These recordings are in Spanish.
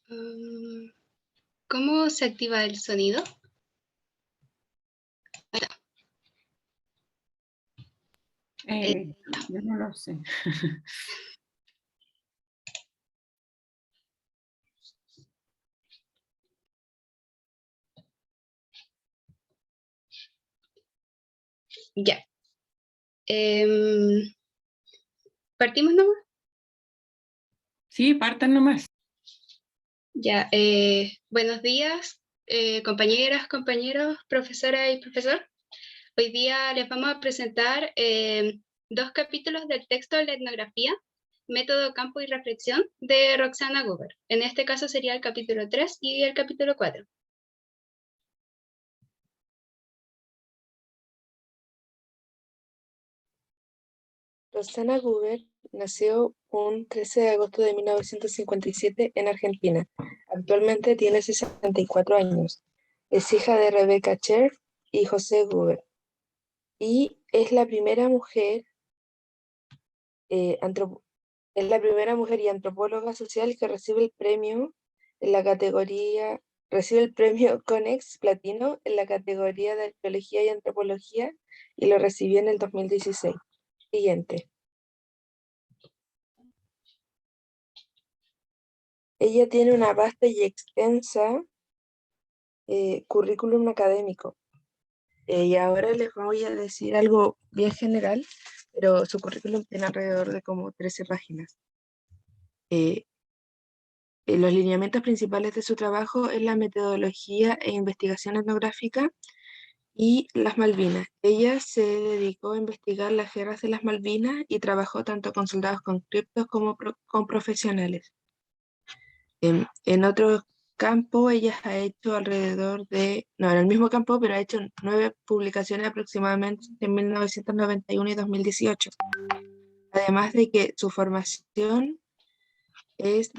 Mm, ¿Cómo se activa el sonido? Ahí está. Yo no lo sé. Ya. ¿Partimos nomás? Sí, partan nomás. Ya. Buenos días, compañeras, compañeros, profesora y profesor. Hoy día les vamos a presentar dos capítulos del texto de la etnografía, Método, Campo y Reflexión, de Roxana Gruber. En este caso sería el capítulo 3 y el capítulo 4. Roxana Gruber nació un 13 de agosto de 1957 en Argentina. Actualmente tiene 64 años. Es hija de Rebecca Cherf y José Gruber. Y es la primera mujer, es la primera mujer y antropóloga social que recibe el premio en la categoría, recibe el premio Conex Platino en la categoría de arqueología y antropología y lo recibió en el 2016. Siguiente. Ella tiene una vasta y extensa currículum académico. Y ahora les voy a decir algo bien general, pero su currículum tiene alrededor de como 13 páginas. Los lineamientos principales de su trabajo es la metodología e investigación etnográfica y las Malvinas. Ella se dedicó a investigar las guerras de las Malvinas y trabajó tanto con soldados conscriptos como con profesionales. En otro campo, ella ha hecho alrededor de, no, en el mismo campo, pero ha hecho 9 publicaciones aproximadamente en 1991 y 2018. Además de que su formación es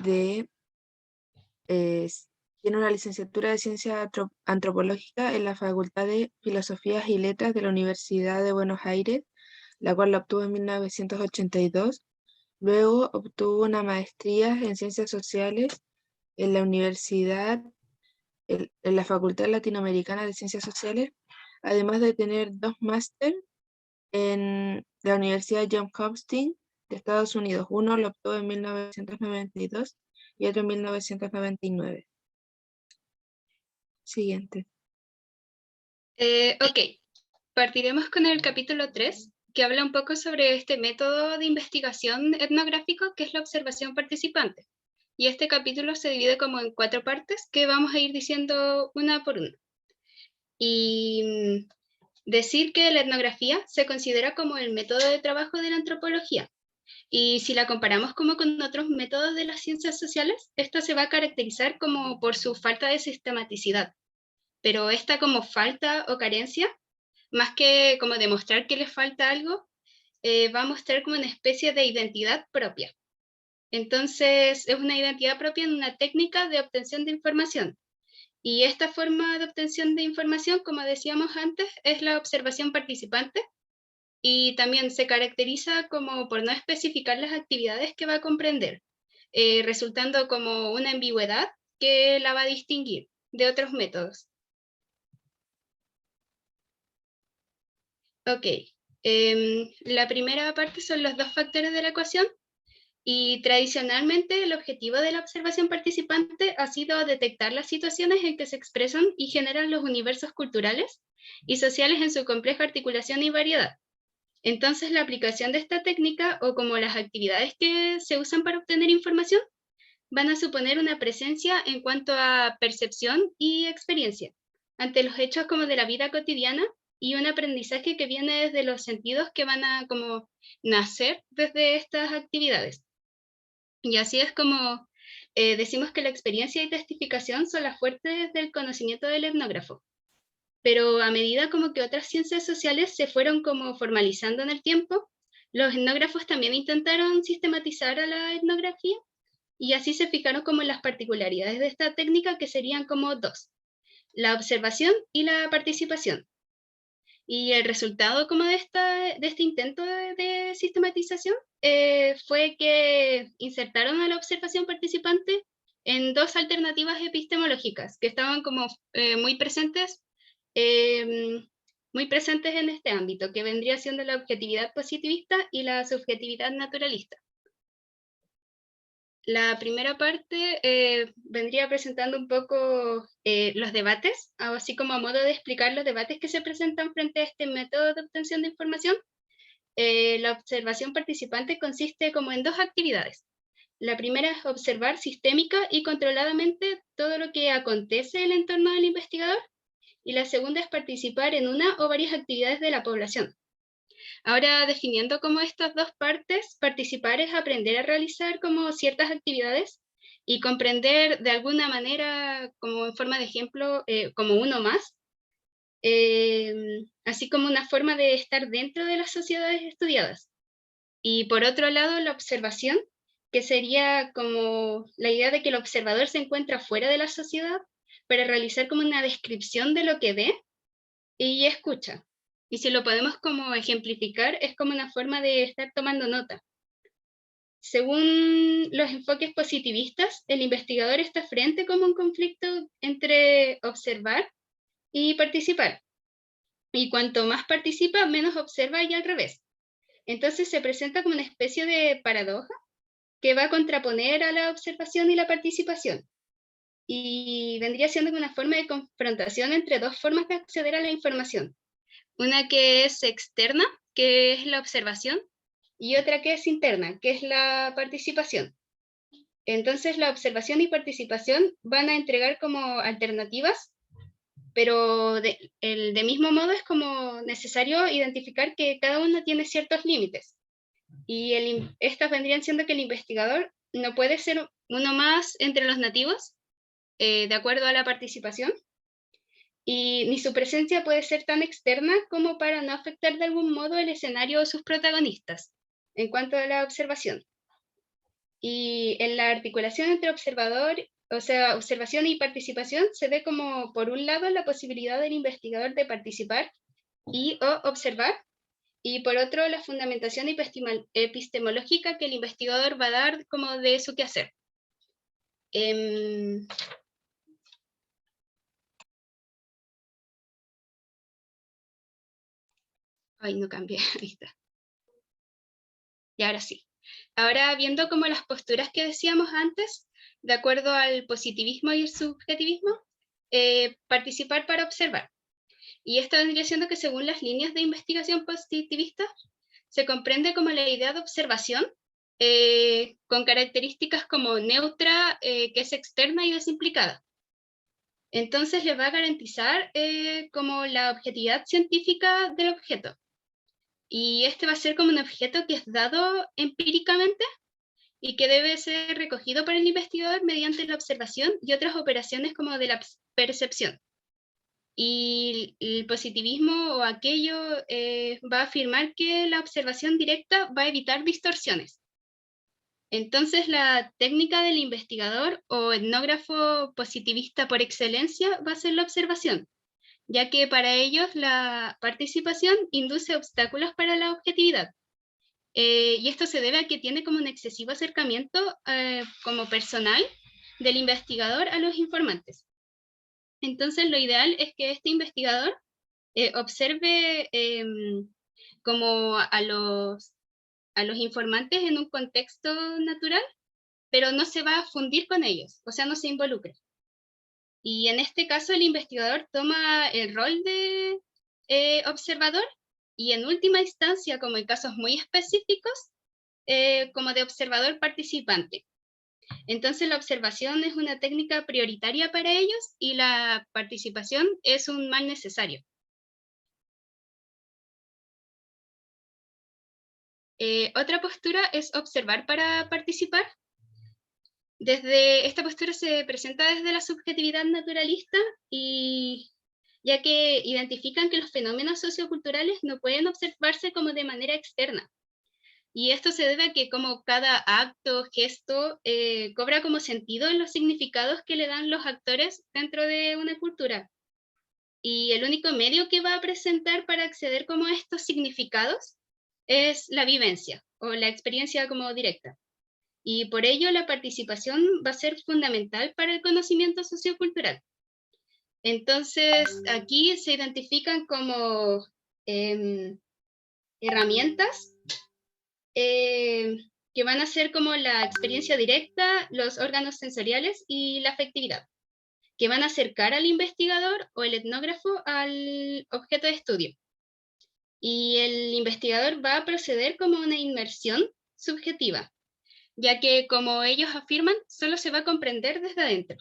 tiene una licenciatura de Ciencia Antropológica en la Facultad de Filosofías y Letras de la Universidad de Buenos Aires, la cual la obtuvo en 1982. Luego obtuvo una maestría en Ciencias Sociales en la en la Facultad Latinoamericana de Ciencias Sociales, además de tener 2 máster en la Universidad Johns Hopkins de Estados Unidos. Uno lo obtuvo en 1992 y otro en 1999. Siguiente. Ok, partiremos con el capítulo 3, que habla un poco sobre este método de investigación etnográfico que es la observación participante. Y este capítulo se divide como en 4 partes que vamos a ir diciendo una por una. Y decir que la etnografía se considera como el método de trabajo de la antropología. Y si la comparamos como con otros métodos de las ciencias sociales, esta se va a caracterizar como por su falta de sistematicidad. Pero esta como falta o carencia, más que como demostrar que le falta algo, va a mostrar como una especie de identidad propia. Entonces, es una identidad propia en una técnica de obtención de información. Y esta forma de obtención de información, como decíamos antes, es la observación participante y también se caracteriza como por no especificar las actividades que va a comprender, resultando como una ambigüedad que la va a distinguir de otros métodos. Ok, la primera parte son los 2 factores de la ecuación. Y tradicionalmente el objetivo de la observación participante ha sido detectar las situaciones en que se expresan y generan los universos culturales y sociales en su compleja articulación y variedad. Entonces la aplicación de esta técnica o como las actividades que se usan para obtener información van a suponer una presencia en cuanto a percepción y experiencia ante los hechos como de la vida cotidiana y un aprendizaje que viene desde los sentidos que van a como nacer desde estas actividades. Y así es como decimos que la experiencia y testificación son las fuertes del conocimiento del etnógrafo. Pero a medida como que otras ciencias sociales se fueron como formalizando en el tiempo, los etnógrafos también intentaron sistematizar a la etnografía y así se fijaron como en las particularidades de esta técnica que serían como 2, la observación y la participación. Y el resultado como de este intento de sistematización fue que insertaron a la observación participante en dos alternativas epistemológicas que estaban como muy presentes en este ámbito, que vendría siendo la objetividad positivista y la subjetividad naturalista. La primera parte vendría presentando un poco los debates, así como a modo de explicar los debates que se presentan frente a este método de obtención de información. La observación participante consiste como en dos actividades. La primera es observar sistémica y controladamente todo lo que acontece en el entorno del investigador, y la segunda es participar en una o varias actividades de la población. Ahora, definiendo como estas dos partes, participar es aprender a realizar como ciertas actividades y comprender de alguna manera, como en forma de ejemplo, como uno más, así como una forma de estar dentro de las sociedades estudiadas. Y por otro lado, la observación, que sería como la idea de que el observador se encuentra fuera de la sociedad para realizar como una descripción de lo que ve y escucha. Y si lo podemos como ejemplificar, es como una forma de estar tomando nota. Según los enfoques positivistas, el investigador está frente como un conflicto entre observar y participar. Y cuanto más participa, menos observa y al revés. Entonces se presenta como una especie de paradoja que va a contraponer a la observación y la participación. Y vendría siendo una forma de confrontación entre dos formas de acceder a la información. Una que es externa, que es la observación, y otra que es interna, que es la participación. Entonces la observación y participación van a entregar como alternativas, pero de mismo modo es como necesario identificar que cada una tiene ciertos límites. Y estas vendrían siendo que el investigador no puede ser uno más entre los nativos, de acuerdo a la participación, y ni su presencia puede ser tan externa como para no afectar de algún modo el escenario o sus protagonistas, en cuanto a la observación. Y en la articulación entre observación y participación se ve como, por un lado, la posibilidad del investigador de participar y o observar, y por otro, la fundamentación epistemológica que el investigador va a dar como de su quehacer. Ay, no cambié, ahí está. Y ahora sí. Ahora, viendo como las posturas que decíamos antes, de acuerdo al positivismo y el subjetivismo, participar para observar. Y esto vendría siendo que según las líneas de investigación positivista, se comprende como la idea de observación, con características como neutra, que es externa y desimplicada. Entonces le va a garantizar como la objetividad científica del objeto. Y este va a ser como un objeto que es dado empíricamente y que debe ser recogido por el investigador mediante la observación y otras operaciones como de la percepción. Y el positivismo o aquello va a afirmar que la observación directa va a evitar distorsiones. Entonces la técnica del investigador o etnógrafo positivista por excelencia va a ser la observación, ya que para ellos la participación induce obstáculos para la objetividad. Y esto se debe a que tiene como un excesivo acercamiento como personal del investigador a los informantes. Entonces lo ideal es que este investigador observe como a los informantes en un contexto natural, pero no se va a fundir con ellos, o sea, no se involucre. Y en este caso el investigador toma el rol de observador y en última instancia, como en casos muy específicos, como de observador participante. Entonces la observación es una técnica prioritaria para ellos y la participación es un mal necesario. Otra postura es observar para participar. Desde esta postura se presenta desde la subjetividad naturalista, y ya que identifican que los fenómenos socioculturales no pueden observarse como de manera externa. Y esto se debe a que como cada acto, gesto, cobra como sentido en los significados que le dan los actores dentro de una cultura. Y el único medio que va a presentar para acceder como a estos significados es la vivencia o la experiencia como directa. y por ello la participación va a ser fundamental para el conocimiento sociocultural. Entonces, aquí se identifican como herramientas que van a ser como la experiencia directa, los órganos sensoriales y la afectividad, que van a acercar al investigador o el etnógrafo al objeto de estudio. Y el investigador va a proceder como una inmersión subjetiva, ya que, como ellos afirman, solo se va a comprender desde adentro.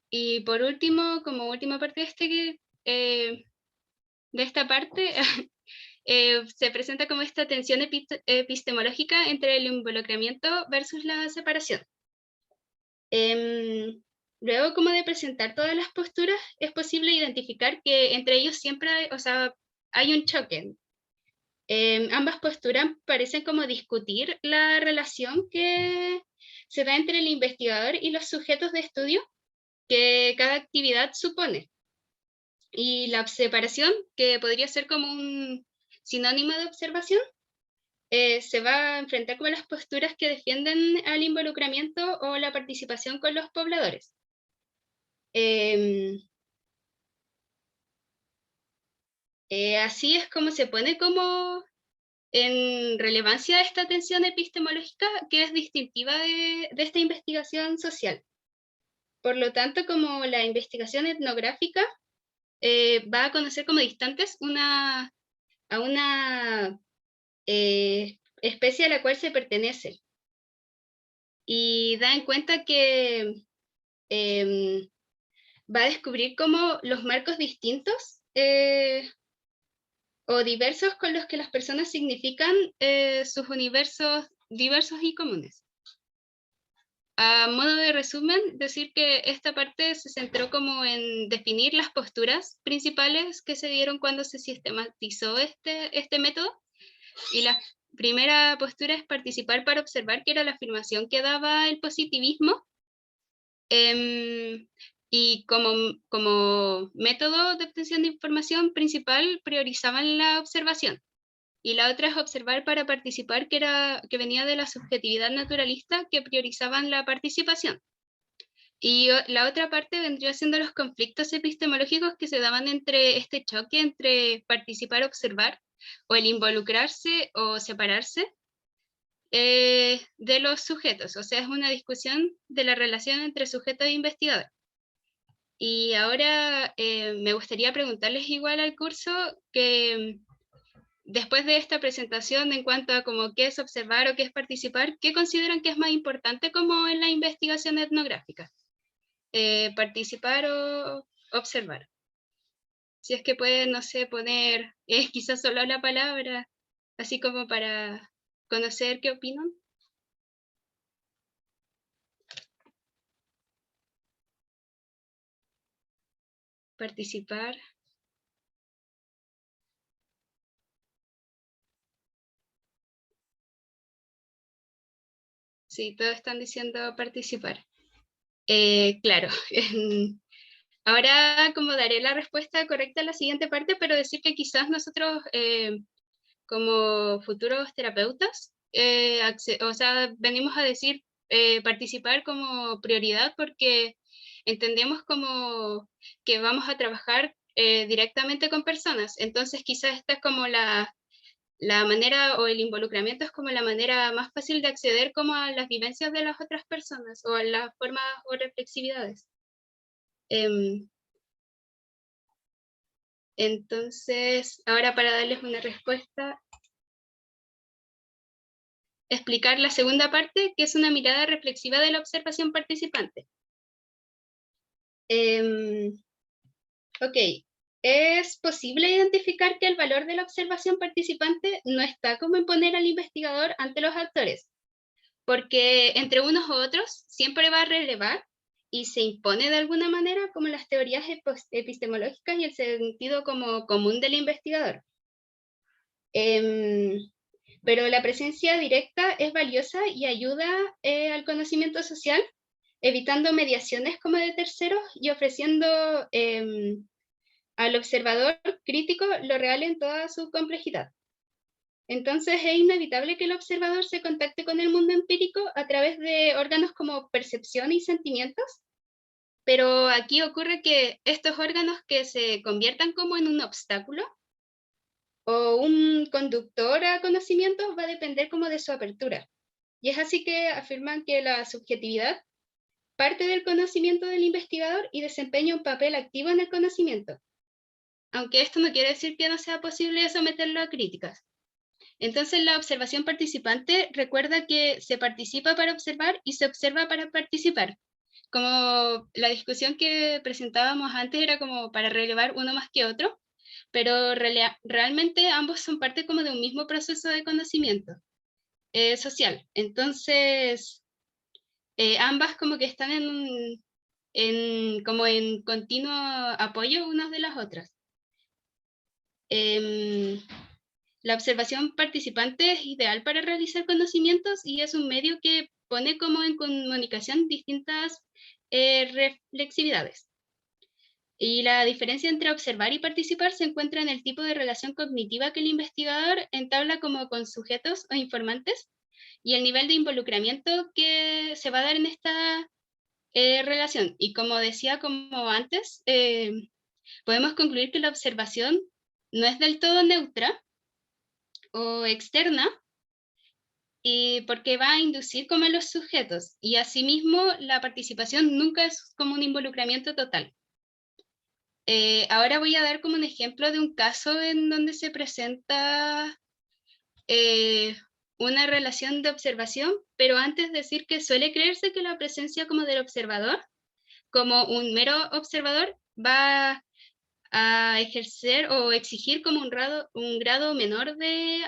Y por último, como última parte de esta parte, se presenta como esta tensión epistemológica entre el involucramiento versus la separación. Luego, como de presentar todas las posturas, es posible identificar que entre ellos siempre hay un choque. Ambas posturas parecen como discutir la relación que se da entre el investigador y los sujetos de estudio que cada actividad supone. Y la separación, que podría ser como un sinónimo de observación, se va a enfrentar con las posturas que defienden al involucramiento o la participación con los pobladores. Así es como se pone como en relevancia esta tensión epistemológica que es distintiva de esta investigación social. Por lo tanto, como la investigación etnográfica va a conocer como distantes a una especie a la cual se pertenece. Y da en cuenta que va a descubrir como los marcos distintos o diversos con los que las personas significan sus universos diversos y comunes. A modo de resumen, decir que esta parte se centró como en definir las posturas principales que se dieron cuando se sistematizó este método, y la primera postura es participar para observar, que era la afirmación que daba el positivismo, y como método de obtención de información principal priorizaban la observación. Y la otra es observar para participar, que venía de la subjetividad naturalista, que priorizaban la participación. Y la otra parte vendría siendo los conflictos epistemológicos que se daban entre este choque entre participar, observar, o el involucrarse o separarse de los sujetos. O sea, es una discusión de la relación entre sujeto e investigador. Y ahora me gustaría preguntarles igual al curso que después de esta presentación en cuanto a como qué es observar o qué es participar, ¿qué consideran que es más importante como en la investigación etnográfica? ¿Participar o observar? Si es que pueden, no sé, poner quizás solo la palabra, así como para conocer qué opinan. Participar. Sí, todos están diciendo participar. Claro. Ahora como daré la respuesta correcta a la siguiente parte, pero decir que quizás nosotros como futuros terapeutas, venimos a decir participar como prioridad porque entendemos como que vamos a trabajar directamente con personas. Entonces quizás esta es como la manera, o el involucramiento es como la manera más fácil de acceder como a las vivencias de las otras personas o a las formas o reflexividades. Entonces, ahora para darles una respuesta, explicar la segunda parte, que es una mirada reflexiva de la observación participante. Ok, es posible identificar que el valor de la observación participante no está como en poner al investigador ante los actores, porque entre unos u otros siempre va a relevar y se impone de alguna manera como las teorías epistemológicas y el sentido como común del investigador. Pero la presencia directa es valiosa y ayuda al conocimiento social, evitando mediaciones como de terceros y ofreciendo al observador crítico lo real en toda su complejidad. Entonces es inevitable que el observador se contacte con el mundo empírico a través de órganos como percepción y sentimientos, pero aquí ocurre que estos órganos que se conviertan como en un obstáculo o un conductor a conocimientos va a depender como de su apertura. Y es así que afirman que la subjetividad parte del conocimiento del investigador y desempeña un papel activo en el conocimiento, aunque esto no quiere decir que no sea posible someterlo a críticas. Entonces la observación participante recuerda que se participa para observar y se observa para participar. Como la discusión que presentábamos antes era como para relevar uno más que otro, pero realmente ambos son parte como de un mismo proceso de conocimiento social. Entonces, ambas como que están como en continuo apoyo unas de las otras. La observación participante es ideal para realizar conocimientos y es un medio que pone como en comunicación distintas reflexividades. Y la diferencia entre observar y participar se encuentra en el tipo de relación cognitiva que el investigador entabla como con sujetos o informantes y el nivel de involucramiento que se va a dar en esta relación. Y como decía como antes, podemos concluir que la observación no es del todo neutra o externa, y porque va a inducir como a los sujetos, y asimismo la participación nunca es como un involucramiento total. Ahora voy a dar como un ejemplo de un caso en donde se presenta una relación de observación, pero antes decir que suele creerse que la presencia como del observador, como un mero observador, va a ejercer o exigir como un grado menor de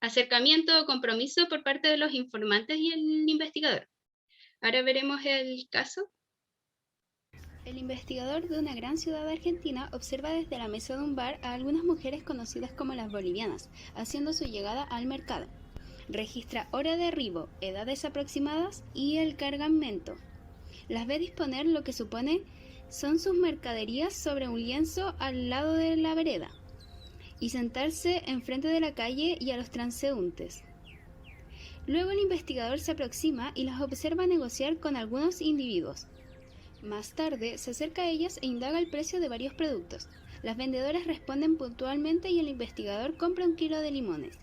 acercamiento o compromiso por parte de los informantes y el investigador. Ahora veremos el caso. El investigador de una gran ciudad argentina observa desde la mesa de un bar a algunas mujeres conocidas como las bolivianas, haciendo su llegada al mercado. Registra hora de arribo, edades aproximadas y el cargamento. Las ve disponer lo que supone son sus mercaderías sobre un lienzo al lado de la vereda y sentarse enfrente de la calle y a los transeúntes. Luego el investigador se aproxima y las observa negociar con algunos individuos. Más tarde se acerca a ellas e indaga el precio de varios productos. Las vendedoras responden puntualmente y el investigador compra 1 kilo de limones.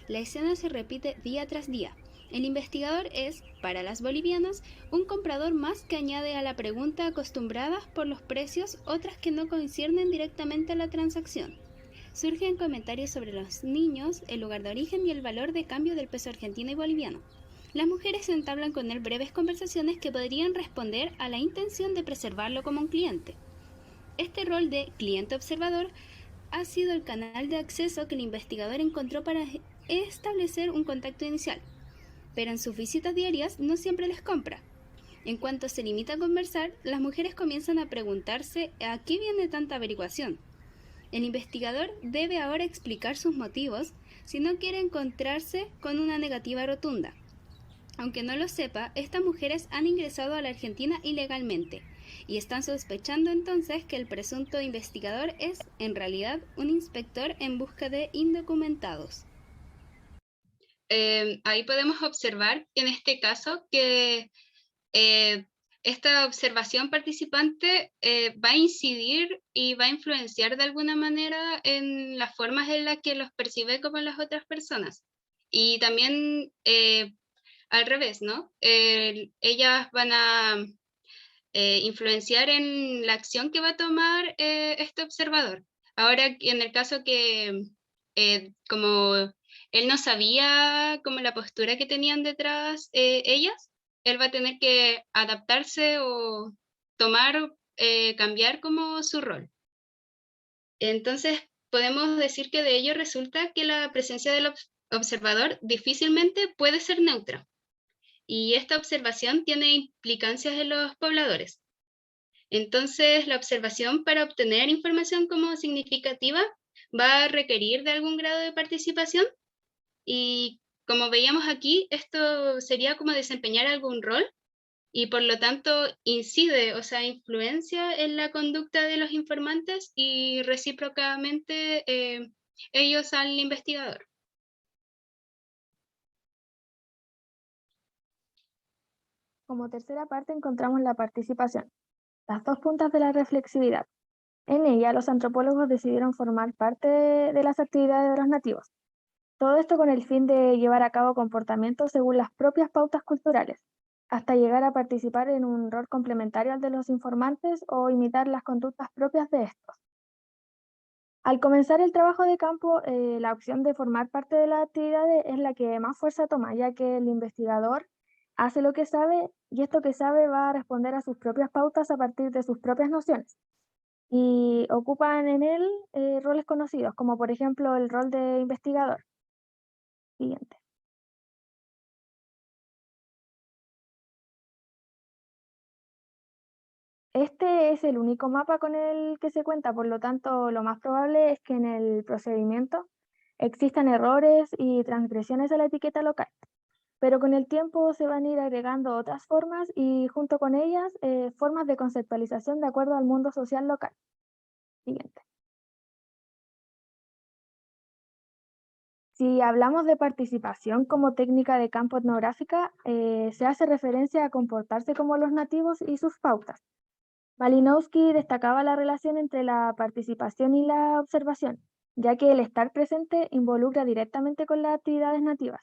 La escena se repite día tras día. El investigador es, para las bolivianas, un comprador más que añade a la pregunta acostumbrada por los precios otras que no conciernen directamente a la transacción. Surgen comentarios sobre los niños, el lugar de origen y el valor de cambio del peso argentino y boliviano. Las mujeres entablan con él breves conversaciones que podrían responder a la intención de preservarlo como un cliente. Este rol de cliente observador ha sido el canal de acceso que el investigador encontró para establecer un contacto inicial, pero en sus visitas diarias no siempre les compra. En cuanto se limita a conversar, las mujeres comienzan a preguntarse ¿a qué viene tanta averiguación? El investigador debe ahora explicar sus motivos si no quiere encontrarse con una negativa rotunda. Aunque no lo sepa, estas mujeres han ingresado a la Argentina ilegalmente y están sospechando entonces que el presunto investigador es, en realidad, un inspector en busca de indocumentados. Ahí podemos observar en este caso que esta observación participante va a incidir y va a influenciar de alguna manera en las formas en las que los percibe como las otras personas. Y también al revés, ¿no? Ellas van a influenciar en la acción que va a tomar este observador. Ahora, en el caso que como él no sabía como la postura que tenían detrás ellas, él va a tener que adaptarse o tomar, cambiar como su rol. Entonces, podemos decir que de ello resulta que la presencia del observador difícilmente puede ser neutra. Y esta observación tiene implicancias en los pobladores. Entonces, la observación para obtener información como significativa va a requerir de algún grado de participación y como veíamos aquí, esto sería como desempeñar algún rol y por lo tanto incide, o sea, influencia en la conducta de los informantes y recíprocamente ellos al investigador. Como tercera parte encontramos la participación, las dos puntas de la reflexividad. En ella, los antropólogos decidieron formar parte de las actividades de los nativos. Todo esto con el fin de llevar a cabo comportamientos según las propias pautas culturales, hasta llegar a participar en un rol complementario al de los informantes o imitar las conductas propias de estos. Al comenzar el trabajo de campo, la opción de formar parte de las actividades es la que más fuerza toma, ya que el investigador hace lo que sabe y esto que sabe va a responder a sus propias pautas a partir de sus propias nociones. Y ocupan en él roles conocidos, como por ejemplo el rol de investigador. Siguiente. Este es el único mapa con el que se cuenta, por lo tanto, lo más probable es que en el procedimiento existan errores y transgresiones a la etiqueta local. Pero con el tiempo se van a ir agregando otras formas y junto con ellas formas de conceptualización de acuerdo al mundo social local. Siguiente. Si hablamos de participación como técnica de campo etnográfica, se hace referencia a comportarse como los nativos y sus pautas. Malinowski destacaba la relación entre la participación y la observación, ya que el estar presente involucra directamente con las actividades nativas.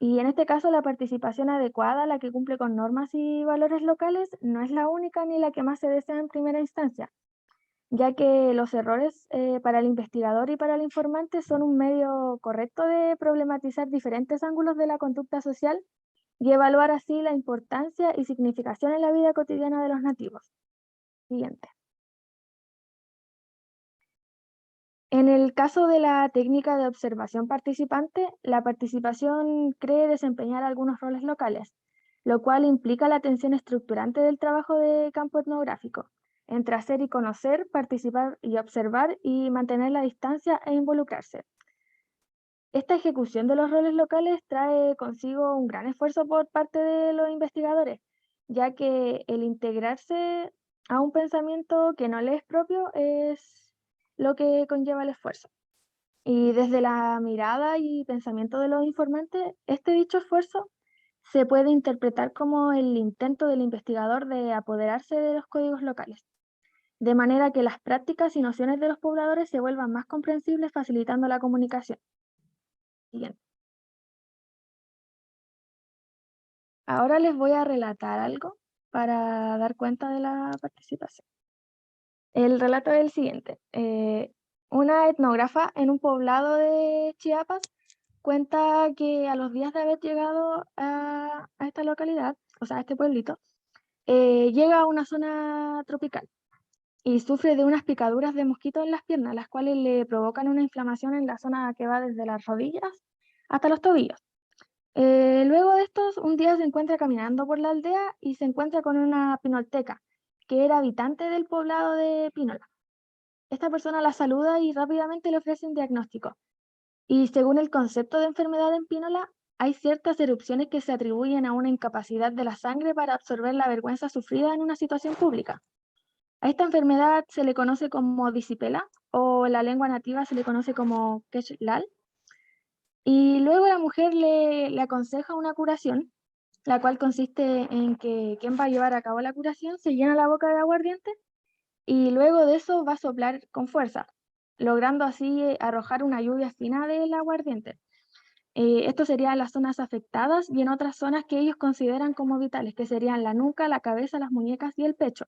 Y en este caso, la participación adecuada, la que cumple con normas y valores locales, no es la única ni la que más se desea en primera instancia, ya que los errores para el investigador y para el informante son un medio correcto de problematizar diferentes ángulos de la conducta social y evaluar así la importancia y significación en la vida cotidiana de los nativos. Siguiente. En el caso de la técnica de observación participante, la participación cree desempeñar algunos roles locales, lo cual implica la atención estructurante del trabajo de campo etnográfico, entre hacer y conocer, participar y observar y mantener la distancia e involucrarse. Esta ejecución de los roles locales trae consigo un gran esfuerzo por parte de los investigadores, ya que el integrarse a un pensamiento que no le es propio es lo que conlleva el esfuerzo. Y desde la mirada y pensamiento de los informantes, este dicho esfuerzo se puede interpretar como el intento del investigador de apoderarse de los códigos locales, de manera que las prácticas y nociones de los pobladores se vuelvan más comprensibles, facilitando la comunicación. Siguiente. Ahora les voy a relatar algo para dar cuenta de la participación. El relato es el siguiente. Una etnógrafa en un poblado de Chiapas cuenta que a los días de haber llegado a esta localidad, o sea, a este pueblito, llega a una zona tropical y sufre de unas picaduras de mosquito en las piernas, las cuales le provocan una inflamación en la zona que va desde las rodillas hasta los tobillos. Luego de estos, un día se encuentra caminando por la aldea y se encuentra con una pinolteca, que era habitante del poblado de Pínola. Esta persona la saluda y rápidamente le ofrece un diagnóstico. Y según el concepto de enfermedad en Pínola, hay ciertas erupciones que se atribuyen a una incapacidad de la sangre para absorber la vergüenza sufrida en una situación pública. A esta enfermedad se le conoce como disipela o en la lengua nativa se le conoce como quechlal. Y luego la mujer le aconseja una curación, la cual consiste en que quien va a llevar a cabo la curación se llena la boca de aguardiente y luego de eso va a soplar con fuerza, logrando así arrojar una lluvia fina del aguardiente. Esto sería en las zonas afectadas y en otras zonas que ellos consideran como vitales, que serían la nuca, la cabeza, las muñecas y el pecho.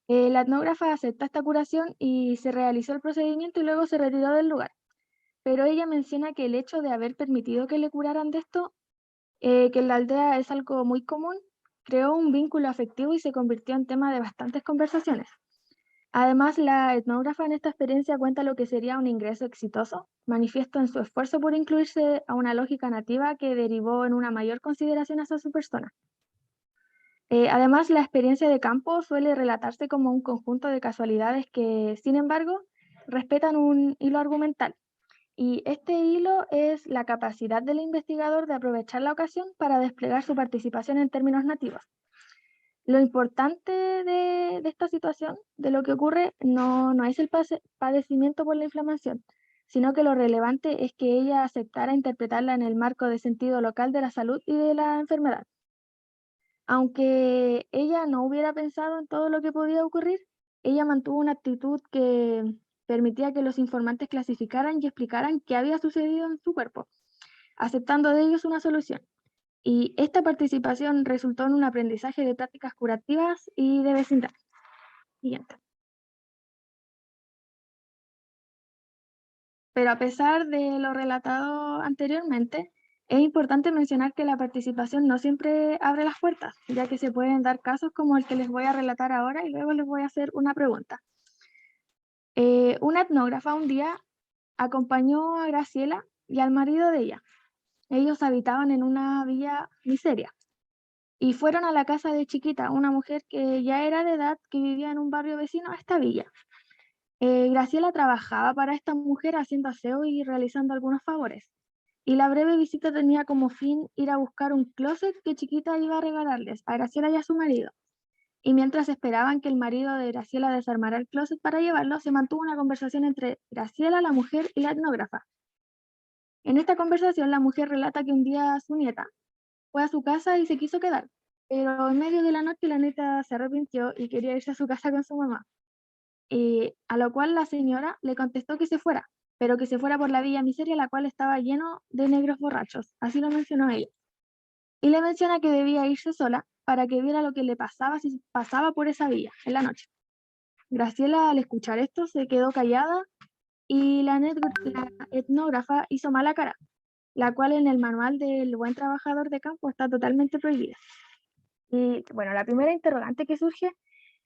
La etnógrafa acepta esta curación y se realizó el procedimiento y luego se retiró del lugar. Pero ella menciona que el hecho de haber permitido que le curaran de esto, que en la aldea es algo muy común, creó un vínculo afectivo y se convirtió en tema de bastantes conversaciones. Además, la etnógrafa en esta experiencia cuenta lo que sería un ingreso exitoso, manifiesto en su esfuerzo por incluirse a una lógica nativa que derivó en una mayor consideración hacia su persona. Además, la experiencia de campo suele relatarse como un conjunto de casualidades que, sin embargo, respetan un hilo argumental. Y este hilo es la capacidad del investigador de aprovechar la ocasión para desplegar su participación en términos nativos. Lo importante de esta situación, de lo que ocurre, no es el padecimiento por la inflamación, sino que lo relevante es que ella aceptara interpretarla en el marco de sentido local de la salud y de la enfermedad. Aunque ella no hubiera pensado en todo lo que podía ocurrir, ella mantuvo una actitud que permitía que los informantes clasificaran y explicaran qué había sucedido en su cuerpo, aceptando de ellos una solución. Y esta participación resultó en un aprendizaje de prácticas curativas y de vecindad. Siguiente. Pero a pesar de lo relatado anteriormente, es importante mencionar que la participación no siempre abre las puertas, ya que se pueden dar casos como el que les voy a relatar ahora y luego les voy a hacer una pregunta. Una etnógrafa un día acompañó a Graciela y al marido de ella. Ellos habitaban en una villa miseria y fueron a la casa de Chiquita, una mujer que ya era de edad, que vivía en un barrio vecino a esta villa. Graciela trabajaba para esta mujer haciendo aseo y realizando algunos favores. Y la breve visita tenía como fin ir a buscar un closet que Chiquita iba a regalarles a Graciela y a su marido. Y mientras esperaban que el marido de Graciela desarmara el closet para llevarlo, se mantuvo una conversación entre Graciela, la mujer, y la etnógrafa. En esta conversación, la mujer relata que un día su nieta fue a su casa y se quiso quedar, pero en medio de la noche la nieta se arrepintió y quería irse a su casa con su mamá. A lo cual la señora le contestó que se fuera, pero que se fuera por la villa miseria, la cual estaba lleno de negros borrachos, así lo mencionó ella. Y le menciona que debía irse sola para que viera lo que le pasaba si pasaba por esa villa en la noche. Graciela, al escuchar esto, se quedó callada y la etnógrafa hizo mala cara, la cual en el manual del buen trabajador de campo está totalmente prohibida. Y bueno, la primera interrogante que surge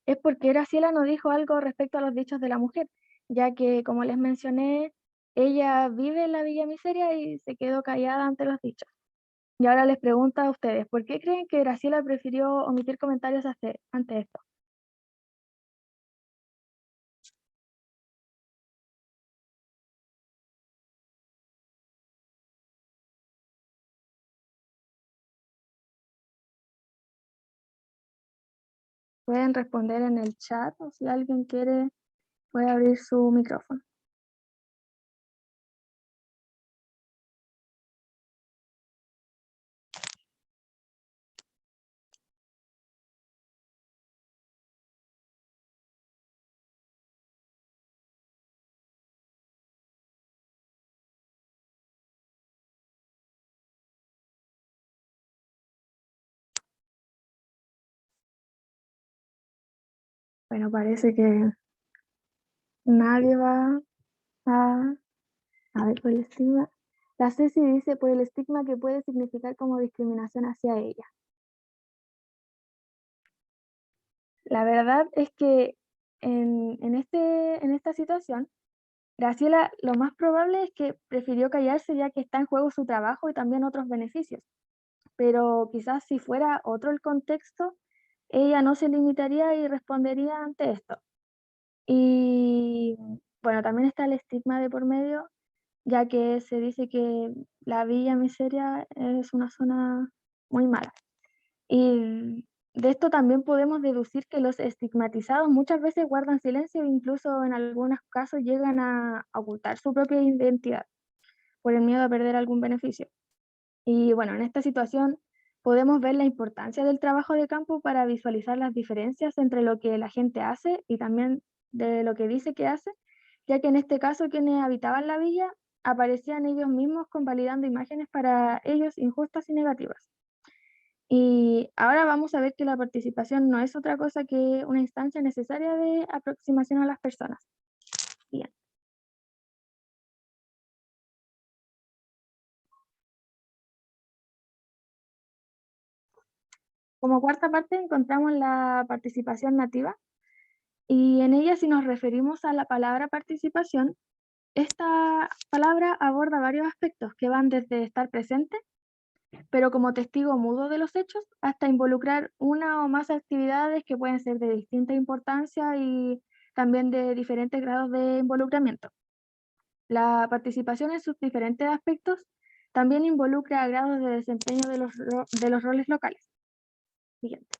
es por qué Graciela no dijo algo respecto a los dichos de la mujer, ya que, como les mencioné, ella vive en la Villa Miseria y se quedó callada ante los dichos. Y ahora les pregunto a ustedes, ¿por qué creen que Graciela prefirió omitir comentarios ante esto? Pueden responder en el chat o si alguien quiere puede abrir su micrófono. Bueno, parece que nadie va a ver por el estigma. La Ceci dice por el estigma que puede significar como discriminación hacia ella. La verdad es que en esta situación, Graciela lo más probable es que prefirió callarse ya que está en juego su trabajo y también otros beneficios. Pero quizás si fuera otro el contexto, ella no se limitaría y respondería ante esto. Y bueno, también está el estigma de por medio, ya que se dice que la Villa Miseria es una zona muy mala. Y de esto también podemos deducir que los estigmatizados muchas veces guardan silencio e incluso en algunos casos llegan a ocultar su propia identidad por el miedo a perder algún beneficio. Y bueno, en esta situación podemos ver la importancia del trabajo de campo para visualizar las diferencias entre lo que la gente hace y también de lo que dice que hace, ya que en este caso quienes habitaban la villa aparecían ellos mismos convalidando imágenes para ellos injustas y negativas. Y ahora vamos a ver que la participación no es otra cosa que una instancia necesaria de aproximación a las personas. Bien. Como cuarta parte encontramos la participación nativa y en ella si nos referimos a la palabra participación, esta palabra aborda varios aspectos que van desde estar presente, pero como testigo mudo de los hechos, hasta involucrar una o más actividades que pueden ser de distinta importancia y también de diferentes grados de involucramiento. La participación en sus diferentes aspectos también involucra grados de desempeño de los roles locales. Siguiente.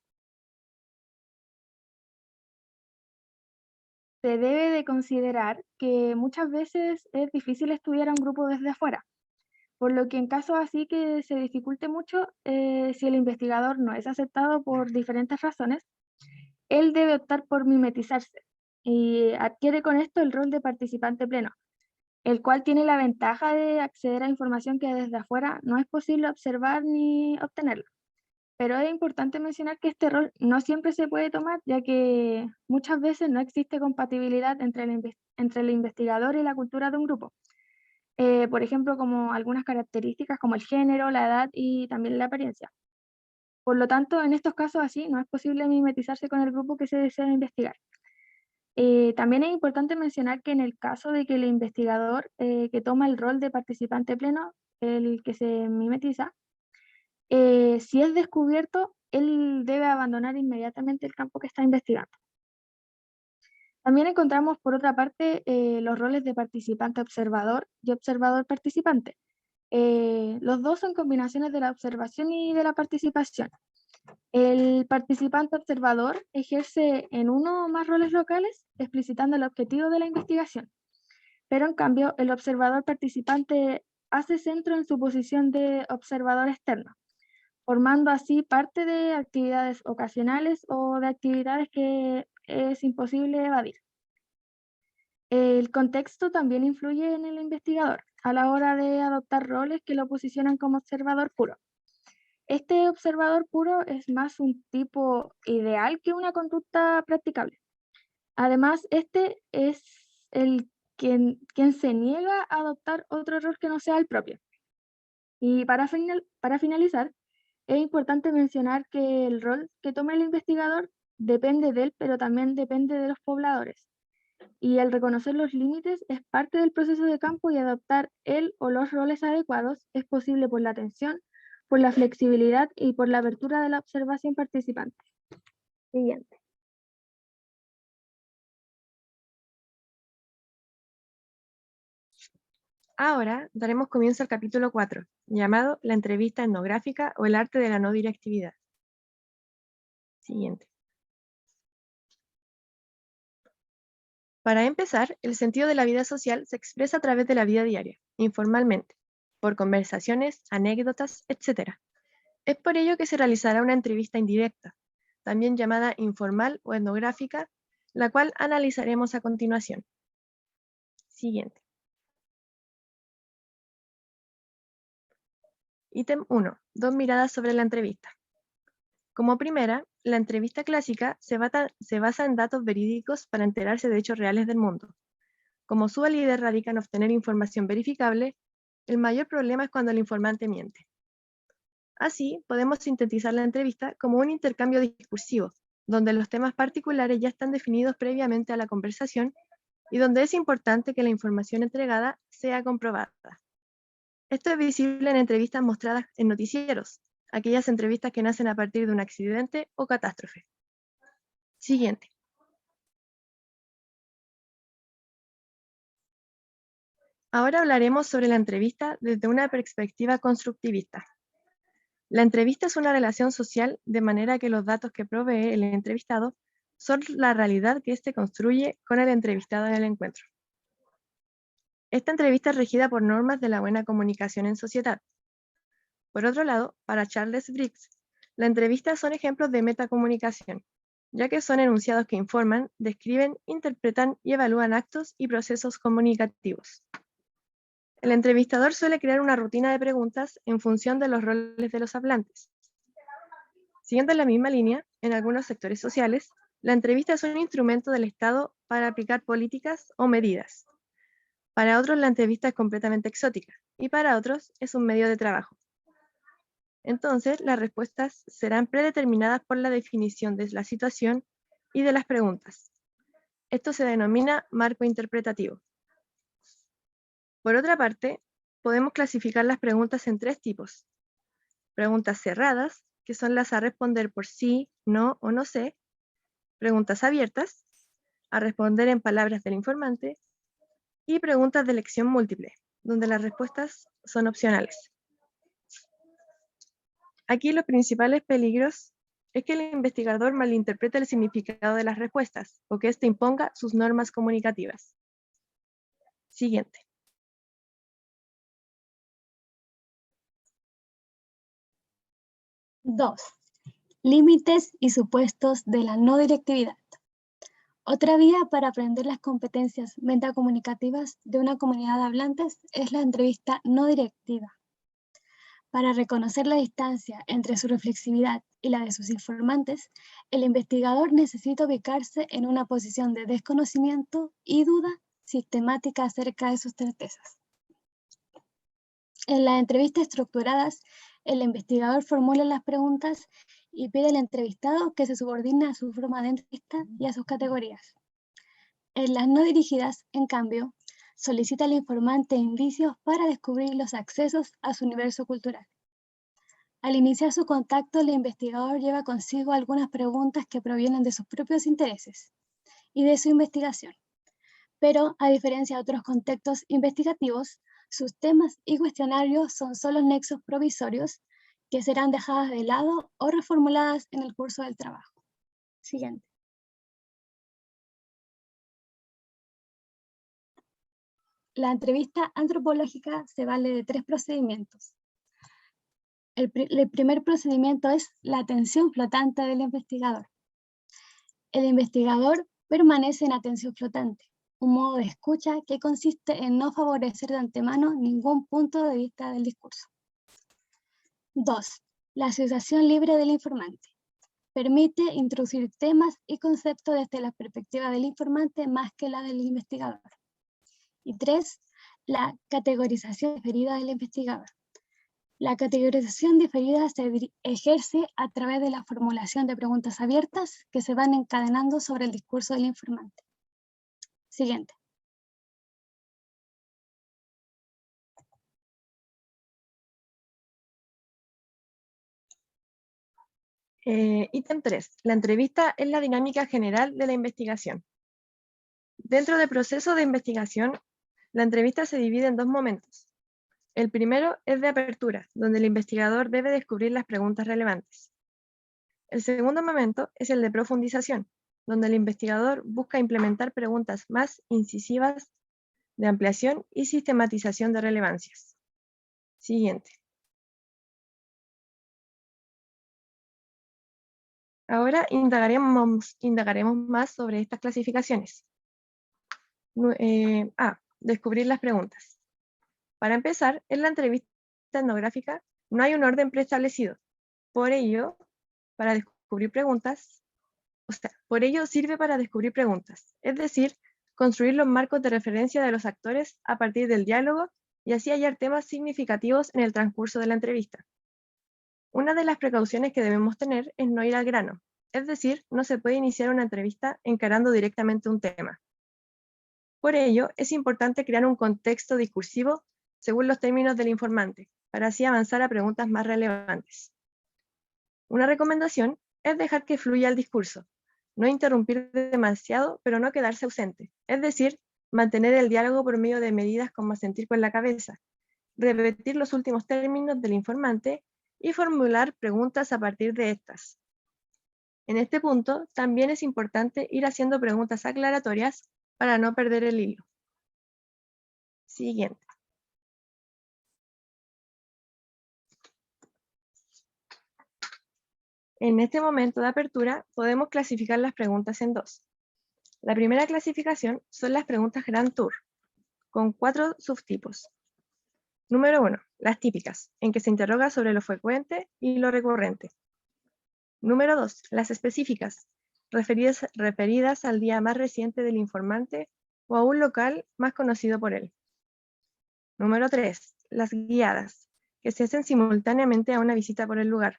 Se debe de considerar que muchas veces es difícil estudiar a un grupo desde afuera, por lo que en casos así que se dificulte mucho, si el investigador no es aceptado por diferentes razones, él debe optar por mimetizarse y adquiere con esto el rol de participante pleno, el cual tiene la ventaja de acceder a información que desde afuera no es posible observar ni obtenerla. Pero es importante mencionar que este rol no siempre se puede tomar, ya que muchas veces no existe compatibilidad entre el investigador y la cultura de un grupo. Por ejemplo, como algunas características como el género, la edad y también la apariencia. Por lo tanto, en estos casos así, no es posible mimetizarse con el grupo que se desea investigar. También es importante mencionar que en el caso de que el investigador que toma el rol de participante pleno, el que se mimetiza, si es descubierto, él debe abandonar inmediatamente el campo que está investigando. También encontramos, por otra parte, los roles de participante observador y observador participante. Los dos son combinaciones de la observación y de la participación. El participante observador ejerce en uno o más roles locales, explicitando el objetivo de la investigación. Pero en cambio, el observador participante hace centro en su posición de observador externo, formando así parte de actividades ocasionales o de actividades que es imposible evadir. El contexto también influye en el investigador a la hora de adoptar roles que lo posicionan como observador puro. Este observador puro es más un tipo ideal que una conducta practicable. Además, este es quien se niega a adoptar otro rol que no sea el propio. Y para finalizar, es importante mencionar que el rol que toma el investigador depende de él, pero también depende de los pobladores. Y al reconocer los límites es parte del proceso de campo y adoptar el o los roles adecuados es posible por la atención, por la flexibilidad y por la apertura de la observación participante. Siguiente. Ahora daremos comienzo al capítulo 4, llamado La entrevista etnográfica o el arte de la no directividad. Siguiente. Para empezar, el sentido de la vida social se expresa a través de la vida diaria, informalmente, por conversaciones, anécdotas, etc. Es por ello que se realizará una entrevista indirecta, también llamada informal o etnográfica, la cual analizaremos a continuación. Siguiente. Ítem 1. 2 miradas sobre la entrevista. Como primera, la entrevista clásica se basa en datos verídicos para enterarse de hechos reales del mundo. Como su validez radica en obtener información verificable, el mayor problema es cuando el informante miente. Así, podemos sintetizar la entrevista como un intercambio discursivo, donde los temas particulares ya están definidos previamente a la conversación y donde es importante que la información entregada sea comprobada. Esto es visible en entrevistas mostradas en noticieros, aquellas entrevistas que nacen a partir de un accidente o catástrofe. Siguiente. Ahora hablaremos sobre la entrevista desde una perspectiva constructivista. La entrevista es una relación social de manera que los datos que provee el entrevistado son la realidad que éste construye con el entrevistado en el encuentro. Esta entrevista es regida por normas de la buena comunicación en sociedad. Por otro lado, para Charles Briggs, la entrevista son ejemplos de metacomunicación, ya que son enunciados que informan, describen, interpretan y evalúan actos y procesos comunicativos. El entrevistador suele crear una rutina de preguntas en función de los roles de los hablantes. Siguiendo la misma línea, en algunos sectores sociales, la entrevista es un instrumento del Estado para aplicar políticas o medidas. Para otros la entrevista es completamente exótica y para otros es un medio de trabajo. Entonces, las respuestas serán predeterminadas por la definición de la situación y de las preguntas. Esto se denomina marco interpretativo. Por otra parte, podemos clasificar las preguntas en 3 tipos. Preguntas cerradas, que son las a responder por sí, no o no sé. Preguntas abiertas, a responder en palabras del informante. Y preguntas de elección múltiple, donde las respuestas son opcionales. Aquí los principales peligros es que el investigador malinterprete el significado de las respuestas o que éste imponga sus normas comunicativas. Siguiente. 2. Límites y supuestos de la no directividad. Otra vía para aprender las competencias metacomunicativas de una comunidad de hablantes es la entrevista no directiva. Para reconocer la distancia entre su reflexividad y la de sus informantes, el investigador necesita ubicarse en una posición de desconocimiento y duda sistemática acerca de sus certezas. En las entrevistas estructuradas, el investigador formula las preguntas y pide al entrevistado que se subordine a su forma de entrevista y a sus categorías. En las no dirigidas, en cambio, solicita al informante indicios para descubrir los accesos a su universo cultural. Al iniciar su contacto, el investigador lleva consigo algunas preguntas que provienen de sus propios intereses y de su investigación. Pero, a diferencia de otros contextos investigativos, sus temas y cuestionarios son solo nexos provisorios que serán dejadas de lado o reformuladas en el curso del trabajo. Siguiente. La entrevista antropológica se vale de 3 procedimientos. El primer procedimiento es la atención flotante del investigador. El investigador permanece en atención flotante, un modo de escucha que consiste en no favorecer de antemano ningún punto de vista del discurso. 2. La asociación libre del informante. Permite introducir temas y conceptos desde la perspectiva del informante más que la del investigador. Y 3. La categorización diferida del investigador. La categorización diferida se ejerce a través de la formulación de preguntas abiertas que se van encadenando sobre el discurso del informante. Siguiente. Ítem 3. La entrevista es la dinámica general de la investigación. Dentro del proceso de investigación, la entrevista se divide en 2 momentos. El primero es de apertura, donde el investigador debe descubrir las preguntas relevantes. El segundo momento es el de profundización, donde el investigador busca implementar preguntas más incisivas de ampliación y sistematización de relevancias. Siguiente. Ahora indagaremos más sobre estas clasificaciones. Descubrir las preguntas. Para empezar, en la entrevista etnográfica no hay un orden preestablecido. Por ello, sirve para descubrir preguntas, es decir, construir los marcos de referencia de los actores a partir del diálogo y así hallar temas significativos en el transcurso de la entrevista. Una de las precauciones que debemos tener es no ir al grano, es decir, no se puede iniciar una entrevista encarando directamente un tema. Por ello, es importante crear un contexto discursivo según los términos del informante, para así avanzar a preguntas más relevantes. Una recomendación es dejar que fluya el discurso, no interrumpir demasiado, pero no quedarse ausente, es decir, mantener el diálogo por medio de medidas como asentir con la cabeza, repetir los últimos términos del informante y formular preguntas a partir de estas. En este punto, también es importante ir haciendo preguntas aclaratorias para no perder el hilo. Siguiente. En este momento de apertura, podemos clasificar las preguntas en 2. La primera clasificación son las preguntas Grand Tour, con 4 subtipos. Número 1, las típicas, en que se interroga sobre lo frecuente y lo recurrente. Número 2, las específicas, referidas al día más reciente del informante o a un local más conocido por él. Número 3, las guiadas, que se hacen simultáneamente a una visita por el lugar,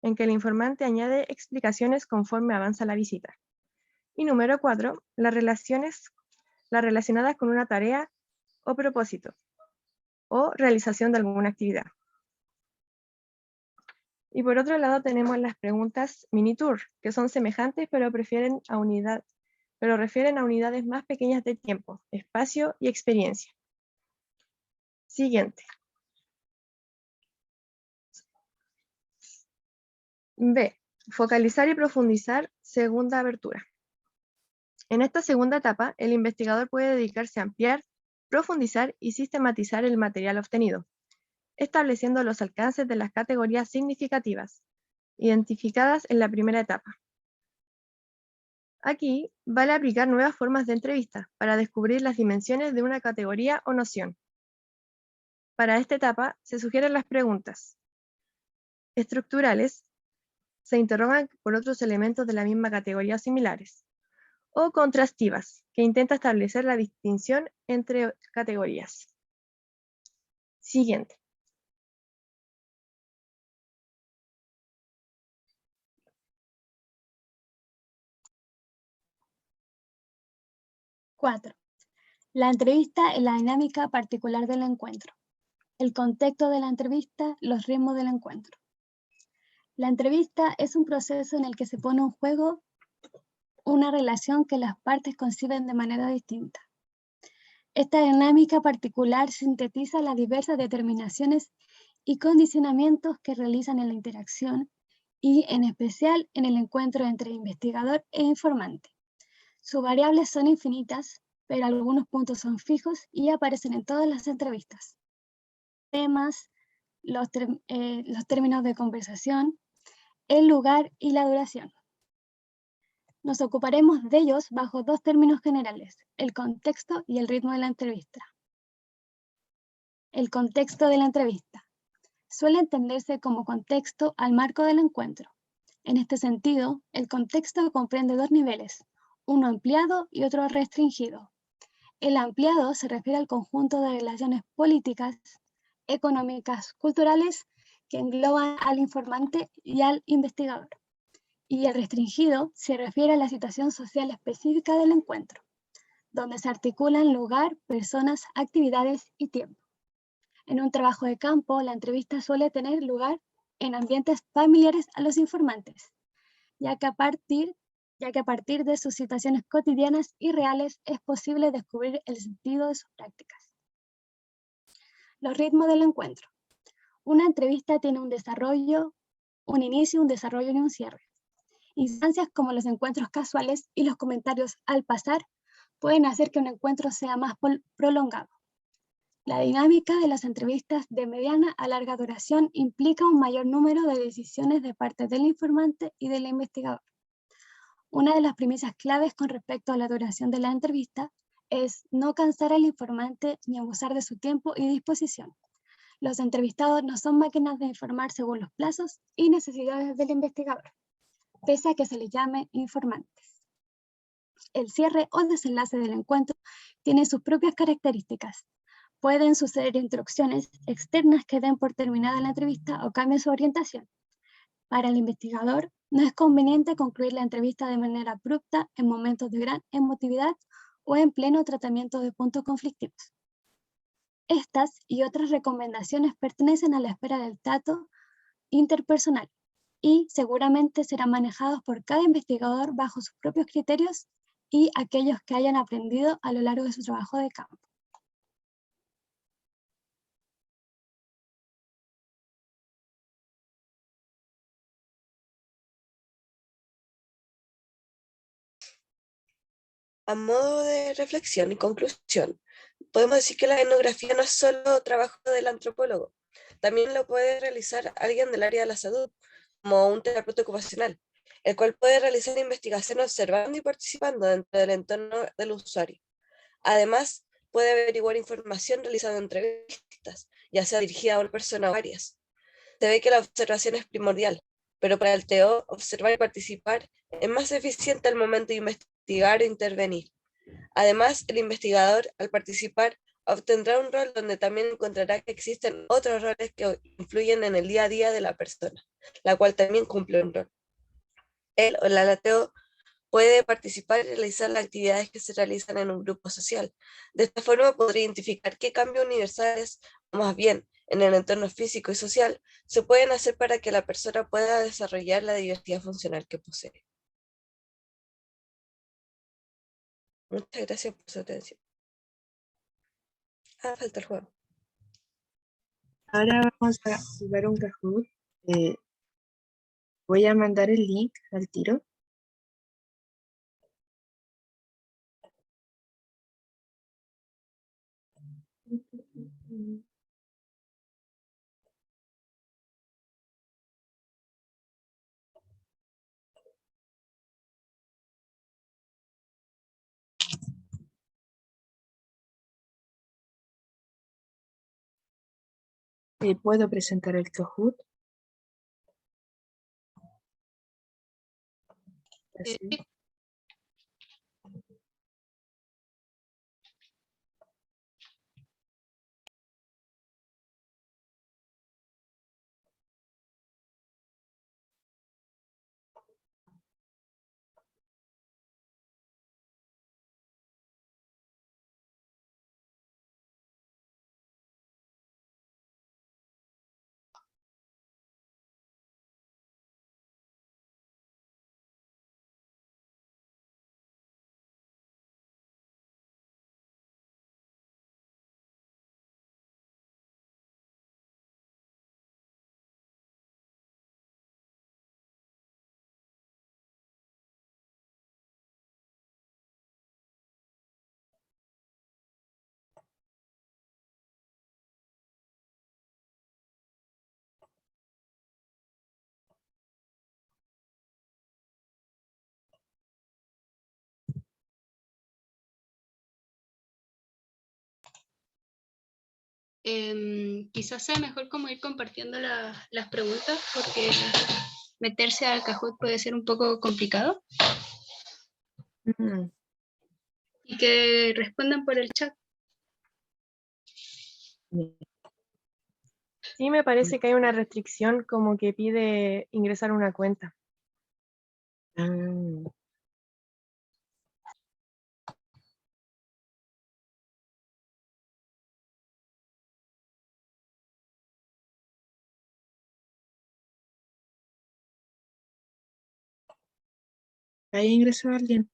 en que el informante añade explicaciones conforme avanza la visita. Y número 4, las relacionadas con una tarea o propósito, o realización de alguna actividad. Y por otro lado tenemos las preguntas mini tour, que son semejantes pero refieren a unidades más pequeñas de tiempo, espacio y experiencia. Siguiente. B. Focalizar y profundizar, segunda apertura. En esta segunda etapa, el investigador puede dedicarse a ampliar, profundizar y sistematizar el material obtenido, estableciendo los alcances de las categorías significativas, identificadas en la primera etapa. Aquí vale aplicar nuevas formas de entrevista para descubrir las dimensiones de una categoría o noción. Para esta etapa se sugieren las preguntas estructurales, se interrogan por otros elementos de la misma categoría o similares, o contrastivas, que intenta establecer la distinción entre categorías. Siguiente. Cuatro. La entrevista en la dinámica particular del encuentro. El contexto de la entrevista, los ritmos del encuentro. La entrevista es un proceso en el que se pone en juego una relación que las partes conciben de manera distinta. Esta dinámica particular sintetiza las diversas determinaciones y condicionamientos que realizan en la interacción y, en especial, en el encuentro entre investigador e informante. Sus variables son infinitas, pero algunos puntos son fijos y aparecen en todas las entrevistas. Temas, los términos de conversación, el lugar y la duración. Nos ocuparemos de ellos bajo dos términos generales, el contexto y el ritmo de la entrevista. El contexto de la entrevista suele entenderse como contexto al marco del encuentro. En este sentido, el contexto comprende dos niveles, uno ampliado y otro restringido. El ampliado se refiere al conjunto de relaciones políticas, económicas, culturales que engloban al informante y al investigador. Y el restringido se refiere a la situación social específica del encuentro, donde se articulan lugar, personas, actividades y tiempo. En un trabajo de campo, la entrevista suele tener lugar en ambientes familiares a los informantes, ya que a partir de sus situaciones cotidianas y reales es posible descubrir el sentido de sus prácticas. Los ritmos del encuentro. Una entrevista tiene un desarrollo, un inicio, un desarrollo y un cierre. Instancias como los encuentros casuales y los comentarios al pasar pueden hacer que un encuentro sea más prolongado. La dinámica de las entrevistas de mediana a larga duración implica un mayor número de decisiones de parte del informante y del investigador. Una de las premisas claves con respecto a la duración de la entrevista es no cansar al informante ni abusar de su tiempo y disposición. Los entrevistados no son máquinas de informar según los plazos y necesidades del investigador, pese a que se les llame informantes. El cierre o desenlace del encuentro tiene sus propias características. Pueden suceder interrupciones externas que den por terminada la entrevista o cambien su orientación. Para el investigador, no es conveniente concluir la entrevista de manera abrupta en momentos de gran emotividad o en pleno tratamiento de puntos conflictivos. Estas y otras recomendaciones pertenecen a la esfera del trato interpersonal y seguramente serán manejados por cada investigador bajo sus propios criterios y aquellos que hayan aprendido a lo largo de su trabajo de campo. A modo de reflexión y conclusión, podemos decir que la etnografía no es solo trabajo del antropólogo, también lo puede realizar alguien del área de la salud, como un terapeuta ocupacional, el cual puede realizar investigación observando y participando dentro del entorno del usuario. Además, puede averiguar información realizando entrevistas, ya sea dirigida a una persona o varias. Se ve que la observación es primordial, pero para el TO, observar y participar es más eficiente al momento de investigar o intervenir. Además, el investigador, al participar, obtendrá un rol donde también encontrará que existen otros roles que influyen en el día a día de la persona, la cual también cumple un rol. Él o la TO puede participar y realizar las actividades que se realizan en un grupo social. De esta forma podrá identificar qué cambios universales, o más bien en el entorno físico y social, se pueden hacer para que la persona pueda desarrollar la diversidad funcional que posee. Muchas gracias por su atención. Falta el juego. Ahora vamos a jugar un Kahoot. Voy a mandar el link al tiro. ¿Puedo presentar el Kahoot? Así. Sí. Quizás sea mejor como ir compartiendo las preguntas porque meterse al Kahoot puede ser un poco complicado Mm, y que respondan por el chat. bien. Sí, me parece que hay una restricción como que pide ingresar una cuenta. Ah, ahí ingresó alguien.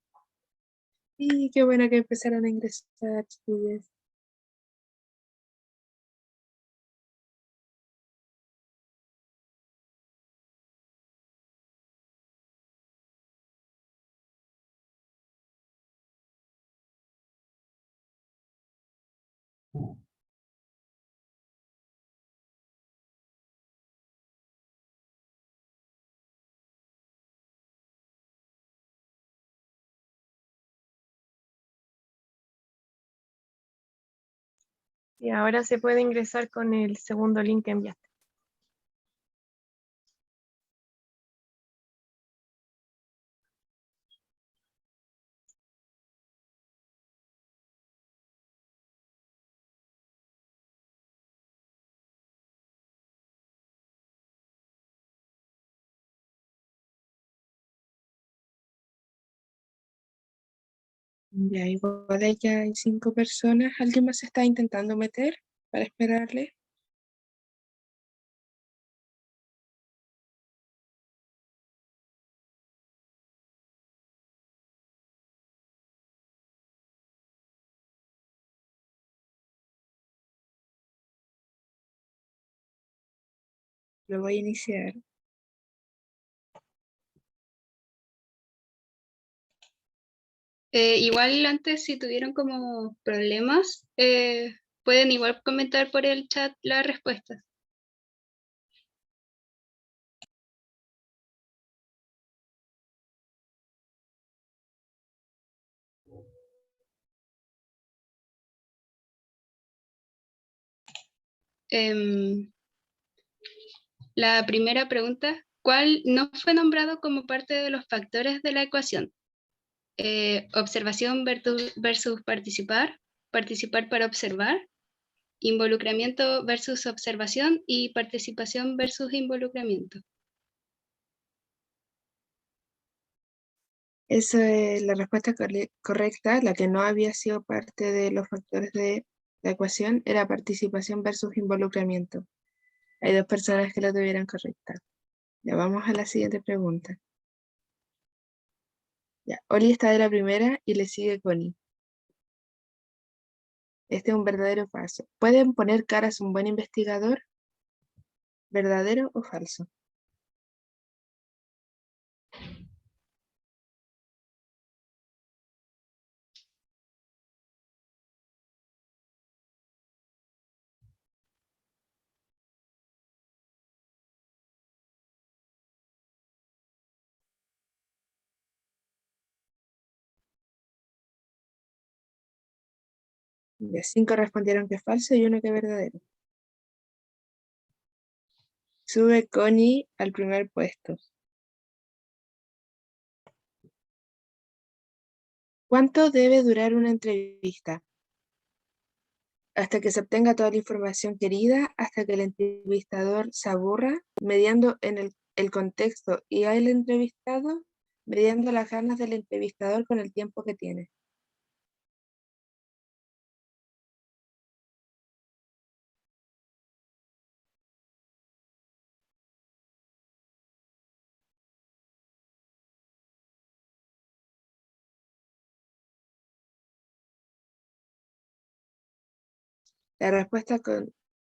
Y qué bueno que empezaron a ingresar, chiquillos. Y ahora se puede ingresar con el segundo link que enviaste. Ya, igual ahí ya hay 5 personas. ¿Alguien más se está intentando meter para esperarle? Lo voy a iniciar. Igual antes si tuvieron como problemas, pueden igual comentar por el chat las respuestas. La primera pregunta, ¿cuál no fue nombrado como parte de los factores de la ecuación? Observación versus participar, participar para observar, involucramiento versus observación y participación versus involucramiento. Esa es la respuesta correcta. La que no había sido parte de los factores de la ecuación era participación versus involucramiento. Hay 2 personas que la tuvieron correcta. Ya vamos a la siguiente pregunta. Ya, Oli está de la primera y le sigue Connie. Este es un verdadero o falso. ¿Pueden poner caras un buen investigador? ¿Verdadero o falso? Ya 5 respondieron que es falso y 1 que es verdadero. Sube Connie al primer puesto. ¿Cuánto debe durar una entrevista? Hasta que se obtenga toda la información querida, hasta que el entrevistador se aburra, mediando en el contexto y al entrevistado, mediando las ganas del entrevistador con el tiempo que tiene. La respuesta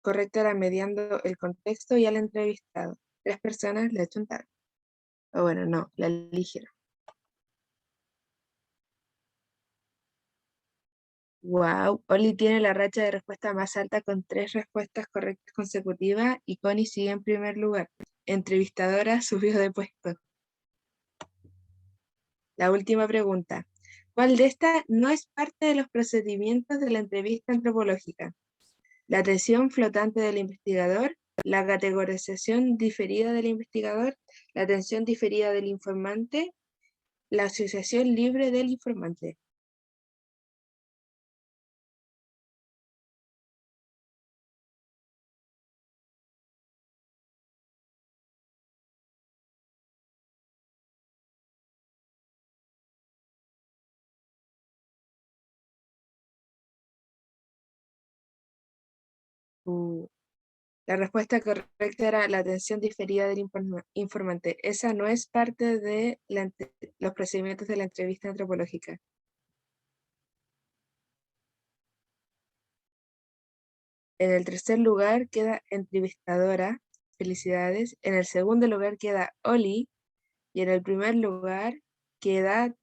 correcta era mediando el contexto y al entrevistado. 3 personas le achuntaron. O bueno, no, la eligieron. Wow, Oli tiene la racha de respuesta más alta con 3 respuestas correctas consecutivas y Connie sigue en primer lugar. Entrevistadora subió de puesto. La última pregunta. ¿Cuál de estas no es parte de los procedimientos de la entrevista antropológica? La atención flotante del investigador, la categorización diferida del investigador, la atención diferida del informante, la asociación libre del informante. La respuesta correcta era la atención diferida del informante. Esa no es parte de los procedimientos de la entrevista antropológica. En el tercer lugar queda entrevistadora. Felicidades. En el segundo lugar queda Oli. Y en el primer lugar queda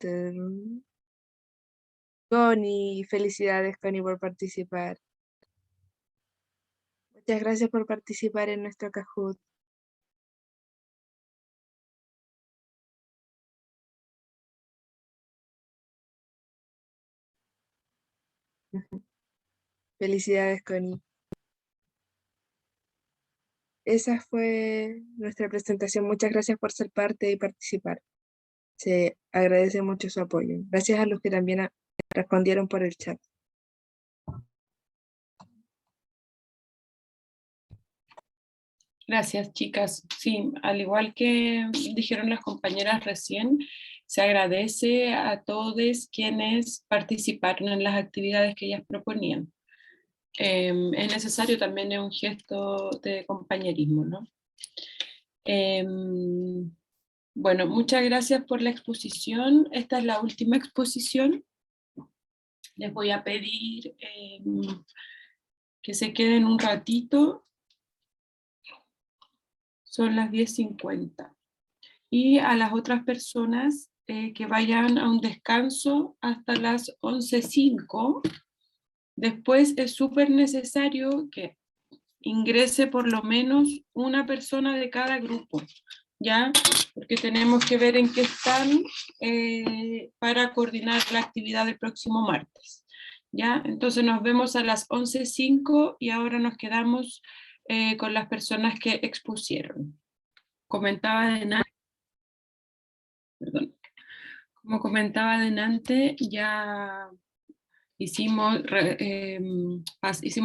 Connie. Felicidades, Connie, por participar. Muchas gracias por participar en nuestro Kahoot. Felicidades, Connie. Esa fue nuestra presentación. Muchas gracias por ser parte y participar. Se agradece mucho su apoyo. Gracias a los que también respondieron por el chat. Gracias, chicas. Sí, al igual que dijeron las compañeras recién, se agradece a todos quienes participaron en las actividades que ellas proponían. Es necesario también un gesto de compañerismo, ¿no? Bueno, muchas gracias por la exposición. Esta es la última exposición. Les voy a pedir que se queden un ratito. Son las 10:50. Y a las otras personas que vayan a un descanso hasta las 11:05. Después es súper necesario que ingrese por lo menos una persona de cada grupo, ¿ya? Porque tenemos que ver en qué están para coordinar la actividad del próximo martes, ¿ya? Entonces nos vemos a las 11:05 y ahora nos quedamos con las personas que expusieron. Como comentaba delante, ya hicimos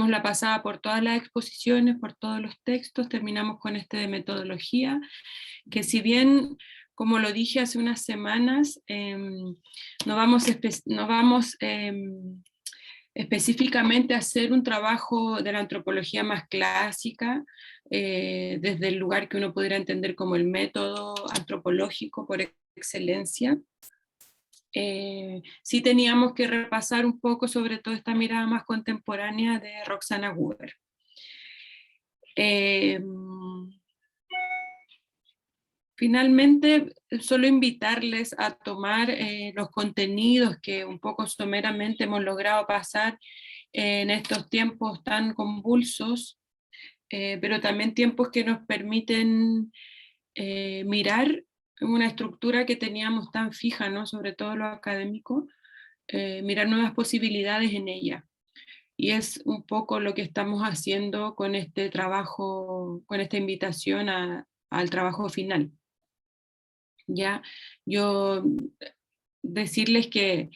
la pasada por todas las exposiciones, por todos los textos, terminamos con este de metodología, que si bien, como lo dije hace unas semanas, no vamos específicamente a hacer un trabajo de la antropología más clásica, desde el lugar que uno pudiera entender como el método antropológico por excelencia. Sí teníamos que repasar un poco sobre todo esta mirada más contemporánea de Roxana Huber. Finalmente, solo invitarles a tomar los contenidos que un poco someramente hemos logrado pasar en estos tiempos tan convulsos, pero también tiempos que nos permiten mirar una estructura que teníamos tan fija, ¿no? Sobre todo lo académico, mirar nuevas posibilidades en ella. Y es un poco lo que estamos haciendo con este trabajo, con esta invitación al trabajo final. Ya, yo decirles que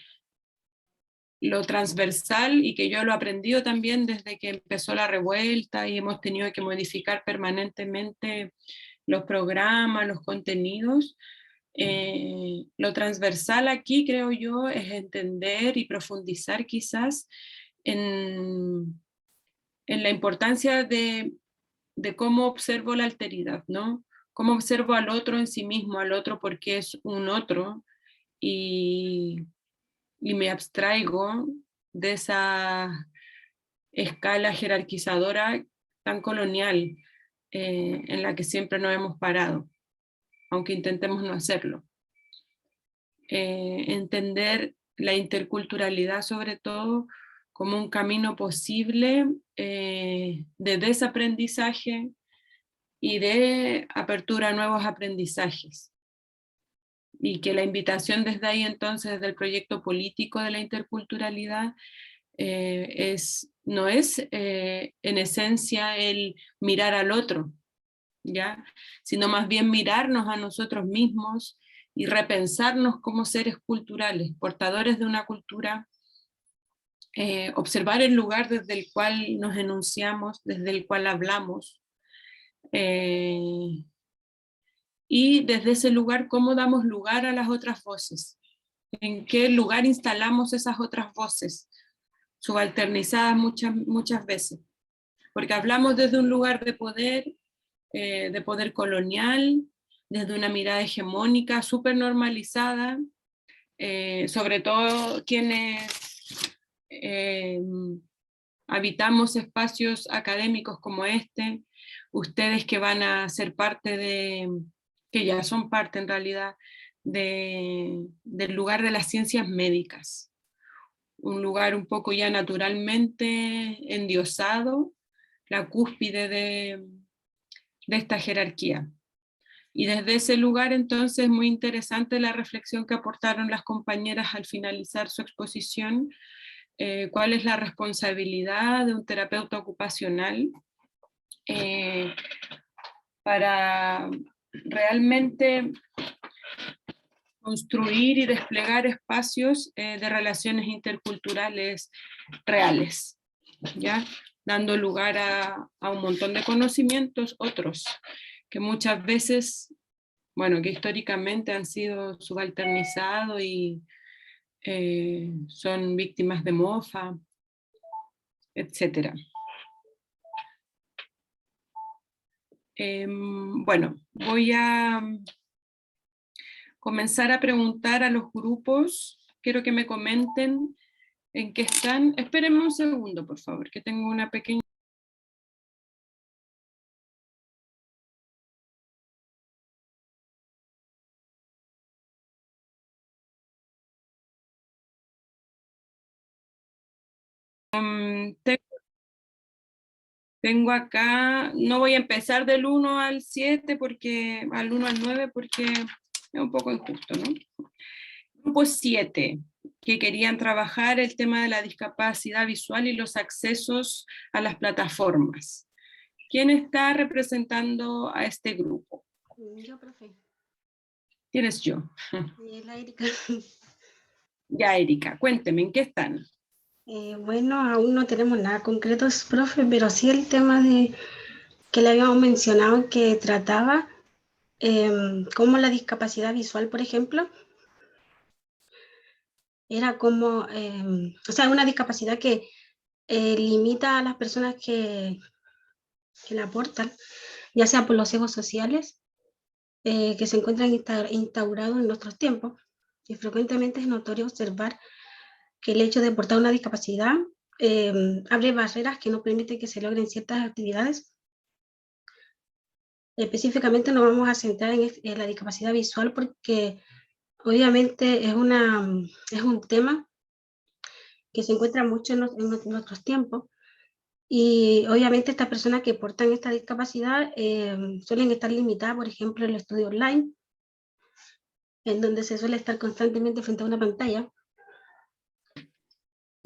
lo transversal, y que yo lo he aprendido también desde que empezó la revuelta y hemos tenido que modificar permanentemente los programas, los contenidos, lo transversal aquí, creo yo, es entender y profundizar quizás en la importancia de cómo observo la alteridad, ¿no? Cómo observo al otro en sí mismo, al otro porque es un otro, y me abstraigo de esa escala jerarquizadora tan colonial en la que siempre nos hemos parado, aunque intentemos no hacerlo. Entender la interculturalidad sobre todo como un camino posible de desaprendizaje y de apertura a nuevos aprendizajes. Y que la invitación desde ahí entonces del proyecto político de la interculturalidad no es en esencia el mirar al otro, ¿ya? Sino más bien mirarnos a nosotros mismos y repensarnos como seres culturales, portadores de una cultura, observar el lugar desde el cual nos enunciamos, desde el cual hablamos, y desde ese lugar cómo damos lugar a las otras voces, en qué lugar instalamos esas otras voces, subalternizadas muchas veces, porque hablamos desde un lugar de poder colonial, desde una mirada hegemónica súper normalizada, sobre todo quienes habitamos espacios académicos como este, ustedes que van a ser parte que ya son parte en realidad del lugar de las ciencias médicas, un lugar un poco ya naturalmente endiosado, la cúspide de esta jerarquía. Y desde ese lugar entonces muy interesante la reflexión que aportaron las compañeras al finalizar su exposición, cuál es la responsabilidad de un terapeuta ocupacional para realmente construir y desplegar espacios de relaciones interculturales reales, ¿ya? Dando lugar a un montón de conocimientos, otros, que muchas veces, bueno, que históricamente han sido subalternizados y son víctimas de mofa, etc. Bueno, voy a comenzar a preguntar a los grupos. Quiero que me comenten en qué están. Espérenme un segundo, por favor, que tengo una pequeña... Tengo acá, no voy a empezar del 1 al 7, al 1 al 9, porque es un poco injusto, ¿no? Grupo 7, que querían trabajar el tema de la discapacidad visual y los accesos a las plataformas. ¿Quién está representando a este grupo? Yo, profe. ¿Quién es yo? La Erika. Ya, Erika, cuénteme, ¿en qué están? Bueno, aún no tenemos nada concreto, profe, pero sí el tema que le habíamos mencionado que trataba, como la discapacidad visual, por ejemplo, era como, o sea, una discapacidad que limita a las personas que la aportan, ya sea por los sesgos sociales que se encuentran instaurados en nuestros tiempos, y frecuentemente es notorio observar que el hecho de portar una discapacidad abre barreras que no permiten que se logren ciertas actividades. Específicamente nos vamos a centrar en la discapacidad visual porque obviamente es un tema que se encuentra mucho en nuestros tiempos, y obviamente estas personas que portan esta discapacidad suelen estar limitadas, por ejemplo, en el estudio online, en donde se suele estar constantemente frente a una pantalla.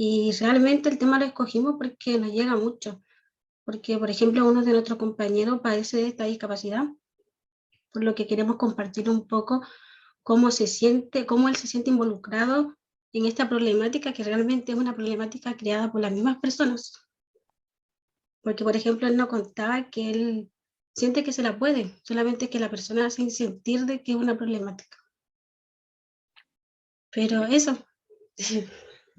Y realmente el tema lo escogimos porque nos llega mucho. Porque, por ejemplo, uno de nuestros compañeros padece de esta discapacidad, por lo que queremos compartir un poco cómo se siente, cómo él se siente involucrado en esta problemática, que realmente es una problemática creada por las mismas personas. Porque, por ejemplo, él nos contaba que él siente que se la puede, solamente que la persona hace sentir de que es una problemática. Pero eso.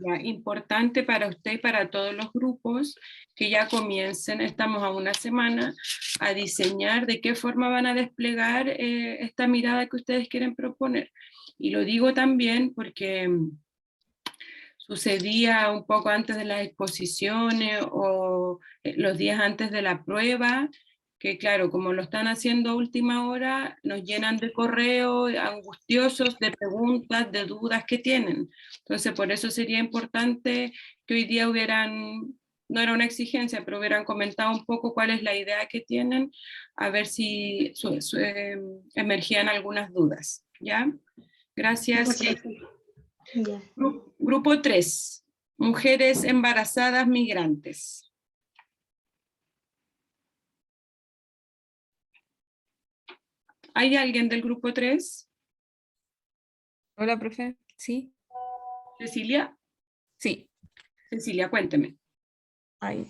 Ya, importante para usted y para todos los grupos que ya comiencen, estamos a una semana, a diseñar de qué forma van a desplegar esta mirada que ustedes quieren proponer. Y lo digo también porque sucedía un poco antes de las exposiciones o los días antes de la prueba, que claro, como lo están haciendo a última hora, nos llenan de correos angustiosos, de preguntas, de dudas que tienen. Entonces, por eso sería importante que hoy día hubieran, no era una exigencia, pero hubieran comentado un poco cuál es la idea que tienen, a ver si emergían algunas dudas. ¿Ya? Gracias. Ya. Grupo 3, mujeres embarazadas migrantes. ¿Hay alguien del grupo 3? Hola, profe. Sí, Cecilia. sí. Cecilia, cuénteme. Ay.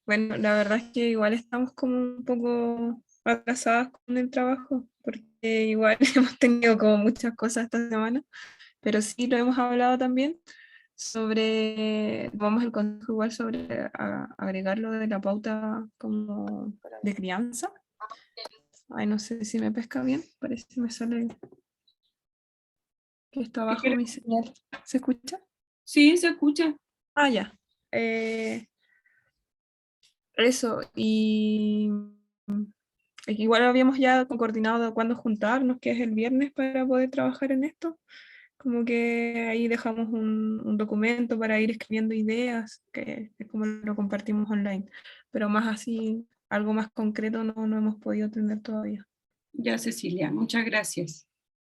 Bueno, la verdad es que igual estamos como un poco atrasadas con el trabajo, porque igual hemos tenido como muchas cosas esta semana, pero sí lo hemos hablado también sobre, vamos el consejo igual sobre agregar lo de la pauta como de crianza. Ay, no sé si me pesca bien, parece que me sale que está abajo mi señal. ¿Se escucha? Sí, se escucha. Ah, ya. Eso, y igual habíamos ya coordinado cuándo juntarnos, que es el viernes, para poder trabajar en esto. Como que ahí dejamos un documento para ir escribiendo ideas, que es como lo compartimos online. Pero más así, algo más concreto no hemos podido tener todavía. Ya, Cecilia, muchas gracias.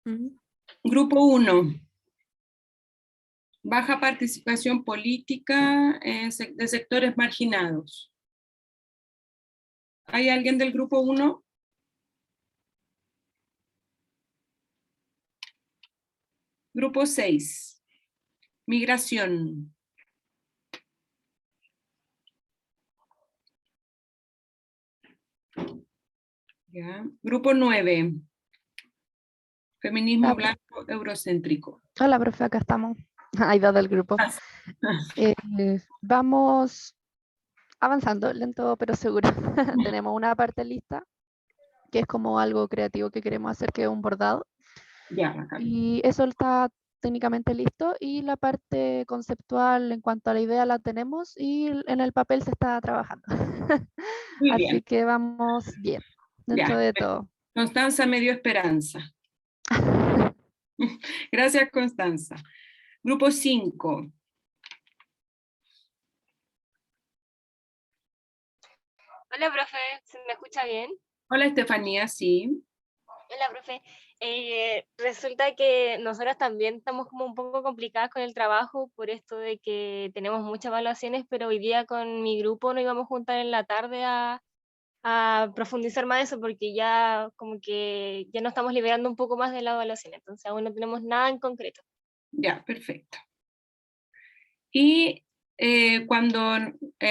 Ujú. Grupo 1. Baja participación política de sectores marginados. ¿Hay alguien del grupo 1? Grupo 6. Migración. Ya. Grupo 9. Feminismo blanco eurocéntrico. Hola, profe, acá estamos. Hay dos del grupo. Vamos avanzando, lento pero seguro. Tenemos una parte lista, que es como algo creativo que queremos hacer, que es un bordado. Ya, bacán. Y eso está técnicamente listo. Y la parte conceptual en cuanto a la idea la tenemos y en el papel se está trabajando. Muy Así bien. que vamos bien, dentro Ya. de todo. Constanza me dio esperanza. Gracias, Constanza. Grupo 5. Hola, profe, ¿se me escucha bien? Hola, Estefanía, sí. Hola, profe. Resulta que nosotros también estamos como un poco complicadas con el trabajo por esto de que tenemos muchas evaluaciones, pero hoy día con mi grupo nos íbamos a juntar en la tarde a profundizar más eso porque ya como que ya nos estamos liberando un poco más de la evaluación, entonces aún no tenemos nada en concreto. Ya, perfecto. Y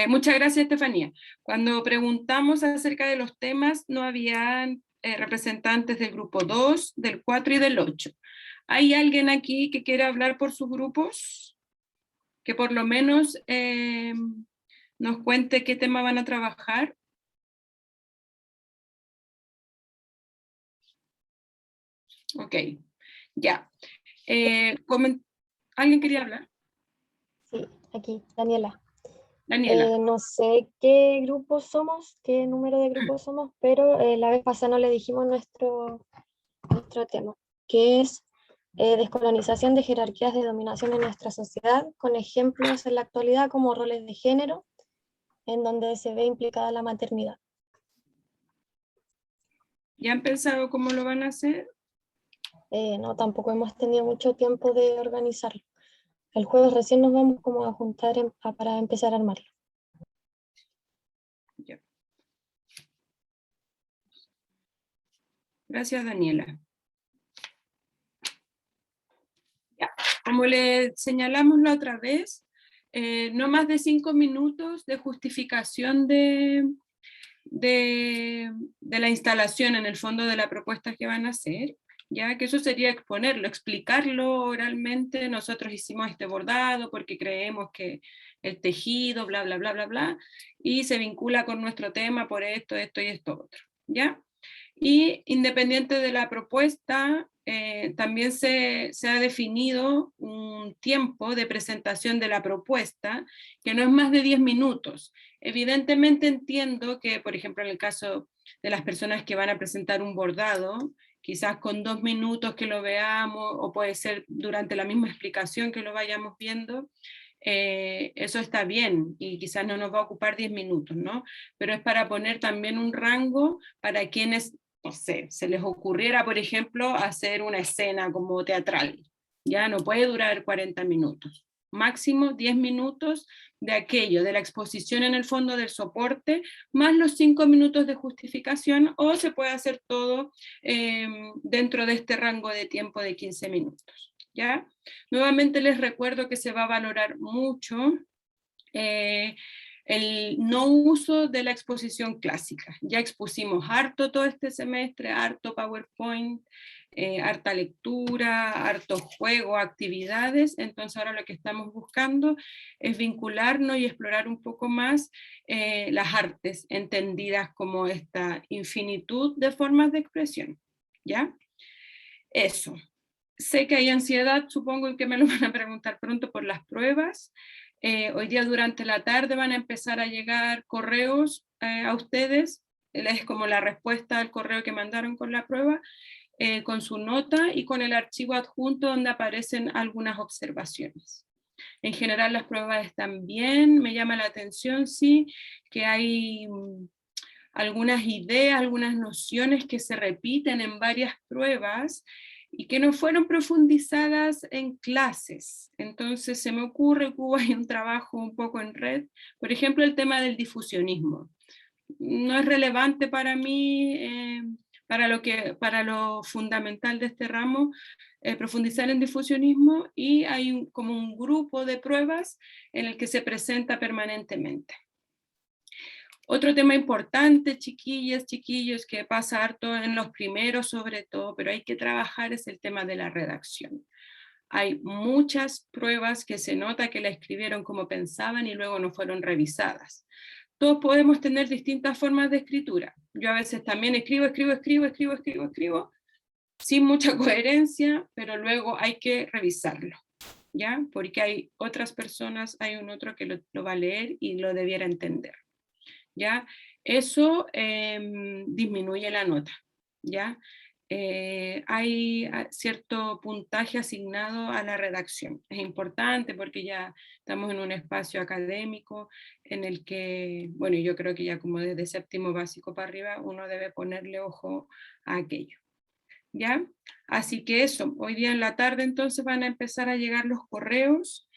muchas gracias, Estefanía. Cuando preguntamos acerca de los temas, no habían representantes del grupo 2, del 4 y del 8. ¿Hay alguien aquí que quiera hablar por sus grupos? Que por lo menos nos cuente qué tema van a trabajar. Ok, ya. ¿Alguien quería hablar? Sí, aquí, Daniela. Daniela. No sé qué grupo somos, qué número de grupos somos, pero la vez pasada no le dijimos nuestro tema, que es descolonización de jerarquías de dominación en nuestra sociedad, con ejemplos en la actualidad como roles de género, en donde se ve implicada la maternidad. ¿Ya han pensado cómo lo van a hacer? No, tampoco hemos tenido mucho tiempo de organizarlo. el jueves recién nos vamos como a juntar para empezar a armarlo. Ya. Gracias, Daniela. Ya. Como le señalamos la otra vez, no más de 5 minutos de justificación de la instalación en el fondo de la propuesta que van a hacer, ya que eso sería exponerlo, explicarlo oralmente. Nosotros hicimos este bordado porque creemos que el tejido, bla, bla, bla, bla, bla, y se vincula con nuestro tema por esto, esto y esto otro, ¿ya? Y independiente de la propuesta, también se ha definido un tiempo de presentación de la propuesta que no es más de 10 minutos. Evidentemente entiendo que, por ejemplo, en el caso de las personas que van a presentar un bordado, quizás con 2 minutos que lo veamos, o puede ser durante la misma explicación que lo vayamos viendo, eso está bien y quizás no nos va a ocupar 10 minutos, ¿no? Pero es para poner también un rango para quienes, no sé, se les ocurriera, por ejemplo, hacer una escena como teatral. Ya no puede durar 40 minutos. Máximo 10 minutos de aquello, de la exposición en el fondo del soporte, más los 5 minutos de justificación, o se puede hacer todo dentro de este rango de tiempo de 15 minutos. ¿Ya? Nuevamente les recuerdo que se va a valorar mucho el no uso de la exposición clásica. Ya expusimos harto todo este semestre, harto PowerPoint, harta lectura, harto juego, actividades. Entonces ahora lo que estamos buscando es vincularnos y explorar un poco más las artes, entendidas como esta infinitud de formas de expresión. ¿Ya? Eso. Sé que hay ansiedad, supongo que me lo van a preguntar pronto por las pruebas. Hoy día durante la tarde van a empezar a llegar correos a ustedes, es como la respuesta al correo que mandaron con la prueba, con su nota y con el archivo adjunto donde aparecen algunas observaciones. En general las pruebas están bien, me llama la atención, sí, que hay algunas ideas, algunas nociones que se repiten en varias pruebas y que no fueron profundizadas en clases. Entonces se me ocurre que hubo ahí un trabajo un poco en red, por ejemplo el tema del difusionismo. No es relevante para mí, para lo fundamental de este ramo, profundizar en difusionismo, y hay como un grupo de pruebas en el que se presenta permanentemente. Otro tema importante, chiquillas, chiquillos, que pasa harto en los primeros sobre todo, pero hay que trabajar, es el tema de la redacción. Hay muchas pruebas que se nota que la escribieron como pensaban y luego no fueron revisadas. Todos podemos tener distintas formas de escritura. Yo a veces también escribo, sin mucha coherencia, pero luego hay que revisarlo, ¿ya? Porque hay otras personas, hay un otro que lo va a leer y lo debiera entender. ¿Ya? Eso disminuye la nota, ¿ya? Hay cierto puntaje asignado a la redacción. Es importante porque ya estamos en un espacio académico en el que, bueno, yo creo que ya como desde séptimo básico para arriba uno debe ponerle ojo a aquello, ¿ya? Así que eso, hoy día en la tarde entonces van a empezar a llegar los correos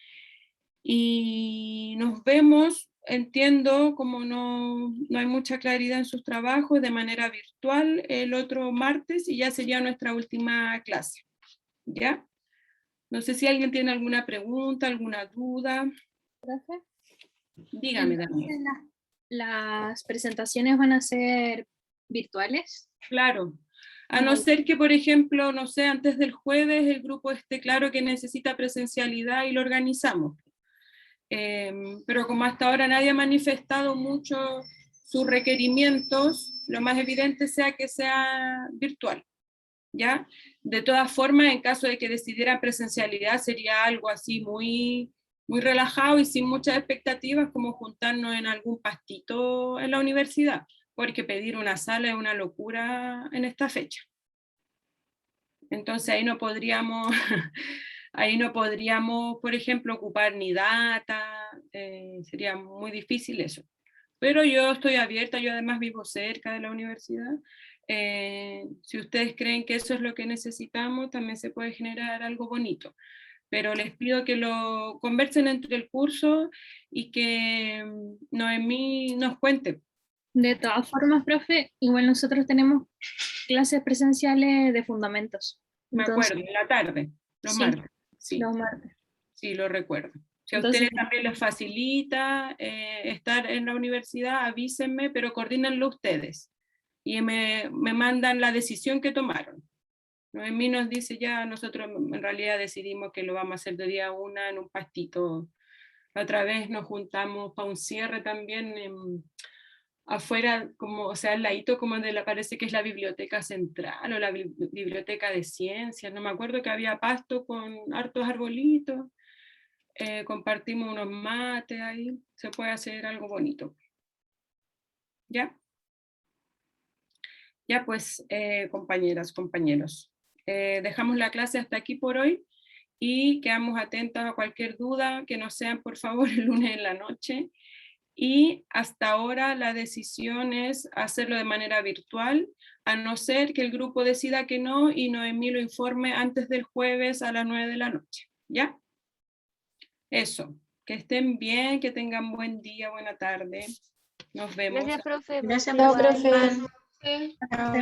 y nos vemos. Entiendo como no hay mucha claridad en sus trabajos, de manera virtual el otro martes, y ya sería nuestra última clase. ¿Ya? No sé si alguien tiene alguna pregunta, alguna duda. ¿Profe? Dígame, Daniel. ¿Las presentaciones van a ser virtuales? Claro. A no ser que, por ejemplo, no sé, antes del jueves el grupo esté claro que necesita presencialidad y lo organizamos. Pero como hasta ahora nadie ha manifestado mucho sus requerimientos, lo más evidente sea que sea virtual, ¿ya? De todas formas, en caso de que decidieran presencialidad, sería algo así muy, muy relajado y sin muchas expectativas, como juntarnos en algún pastito en la universidad, porque pedir una sala es una locura en esta fecha. Entonces ahí no podríamos... Ahí no podríamos, por ejemplo, ocupar ni data, sería muy difícil eso. Pero yo estoy abierta, yo además vivo cerca de la universidad. Si ustedes creen que eso es lo que necesitamos, también se puede generar algo bonito. pero les pido que lo conversen entre el curso y que Noemí nos cuente. De todas formas, profe, igual nosotros tenemos clases presenciales de fundamentos. Me Entonces, acuerdo, en la tarde, los sí, martes. Sí, los martes. sí, lo recuerdo. Si a Entonces, ustedes también les facilita estar en la universidad, avísenme, pero coordínenlo ustedes. Y me mandan la decisión que tomaron. Noemí nos dice ya, nosotros en realidad decidimos que lo vamos a hacer de día 1 en un pastito. Otra vez nos juntamos para un cierre también afuera, como, o sea, al ladito como de parece que es la biblioteca central o la biblioteca de ciencias, no me acuerdo, que había pasto con hartos arbolitos, compartimos unos mates ahí, se puede hacer algo bonito. ¿Ya? Ya pues, compañeras, compañeros, dejamos la clase hasta aquí por hoy y quedamos atentas a cualquier duda, que nos sean por favor el lunes en la noche. Y hasta ahora la decisión es hacerlo de manera virtual, a no ser que el grupo decida que no y Noemí lo informe antes del jueves a las 9 de la noche. ¿Ya? Eso. Que estén bien, que tengan buen día, buena tarde. Nos vemos. Gracias, profe. Gracias, Chao, profe. profe. Sí. Chao.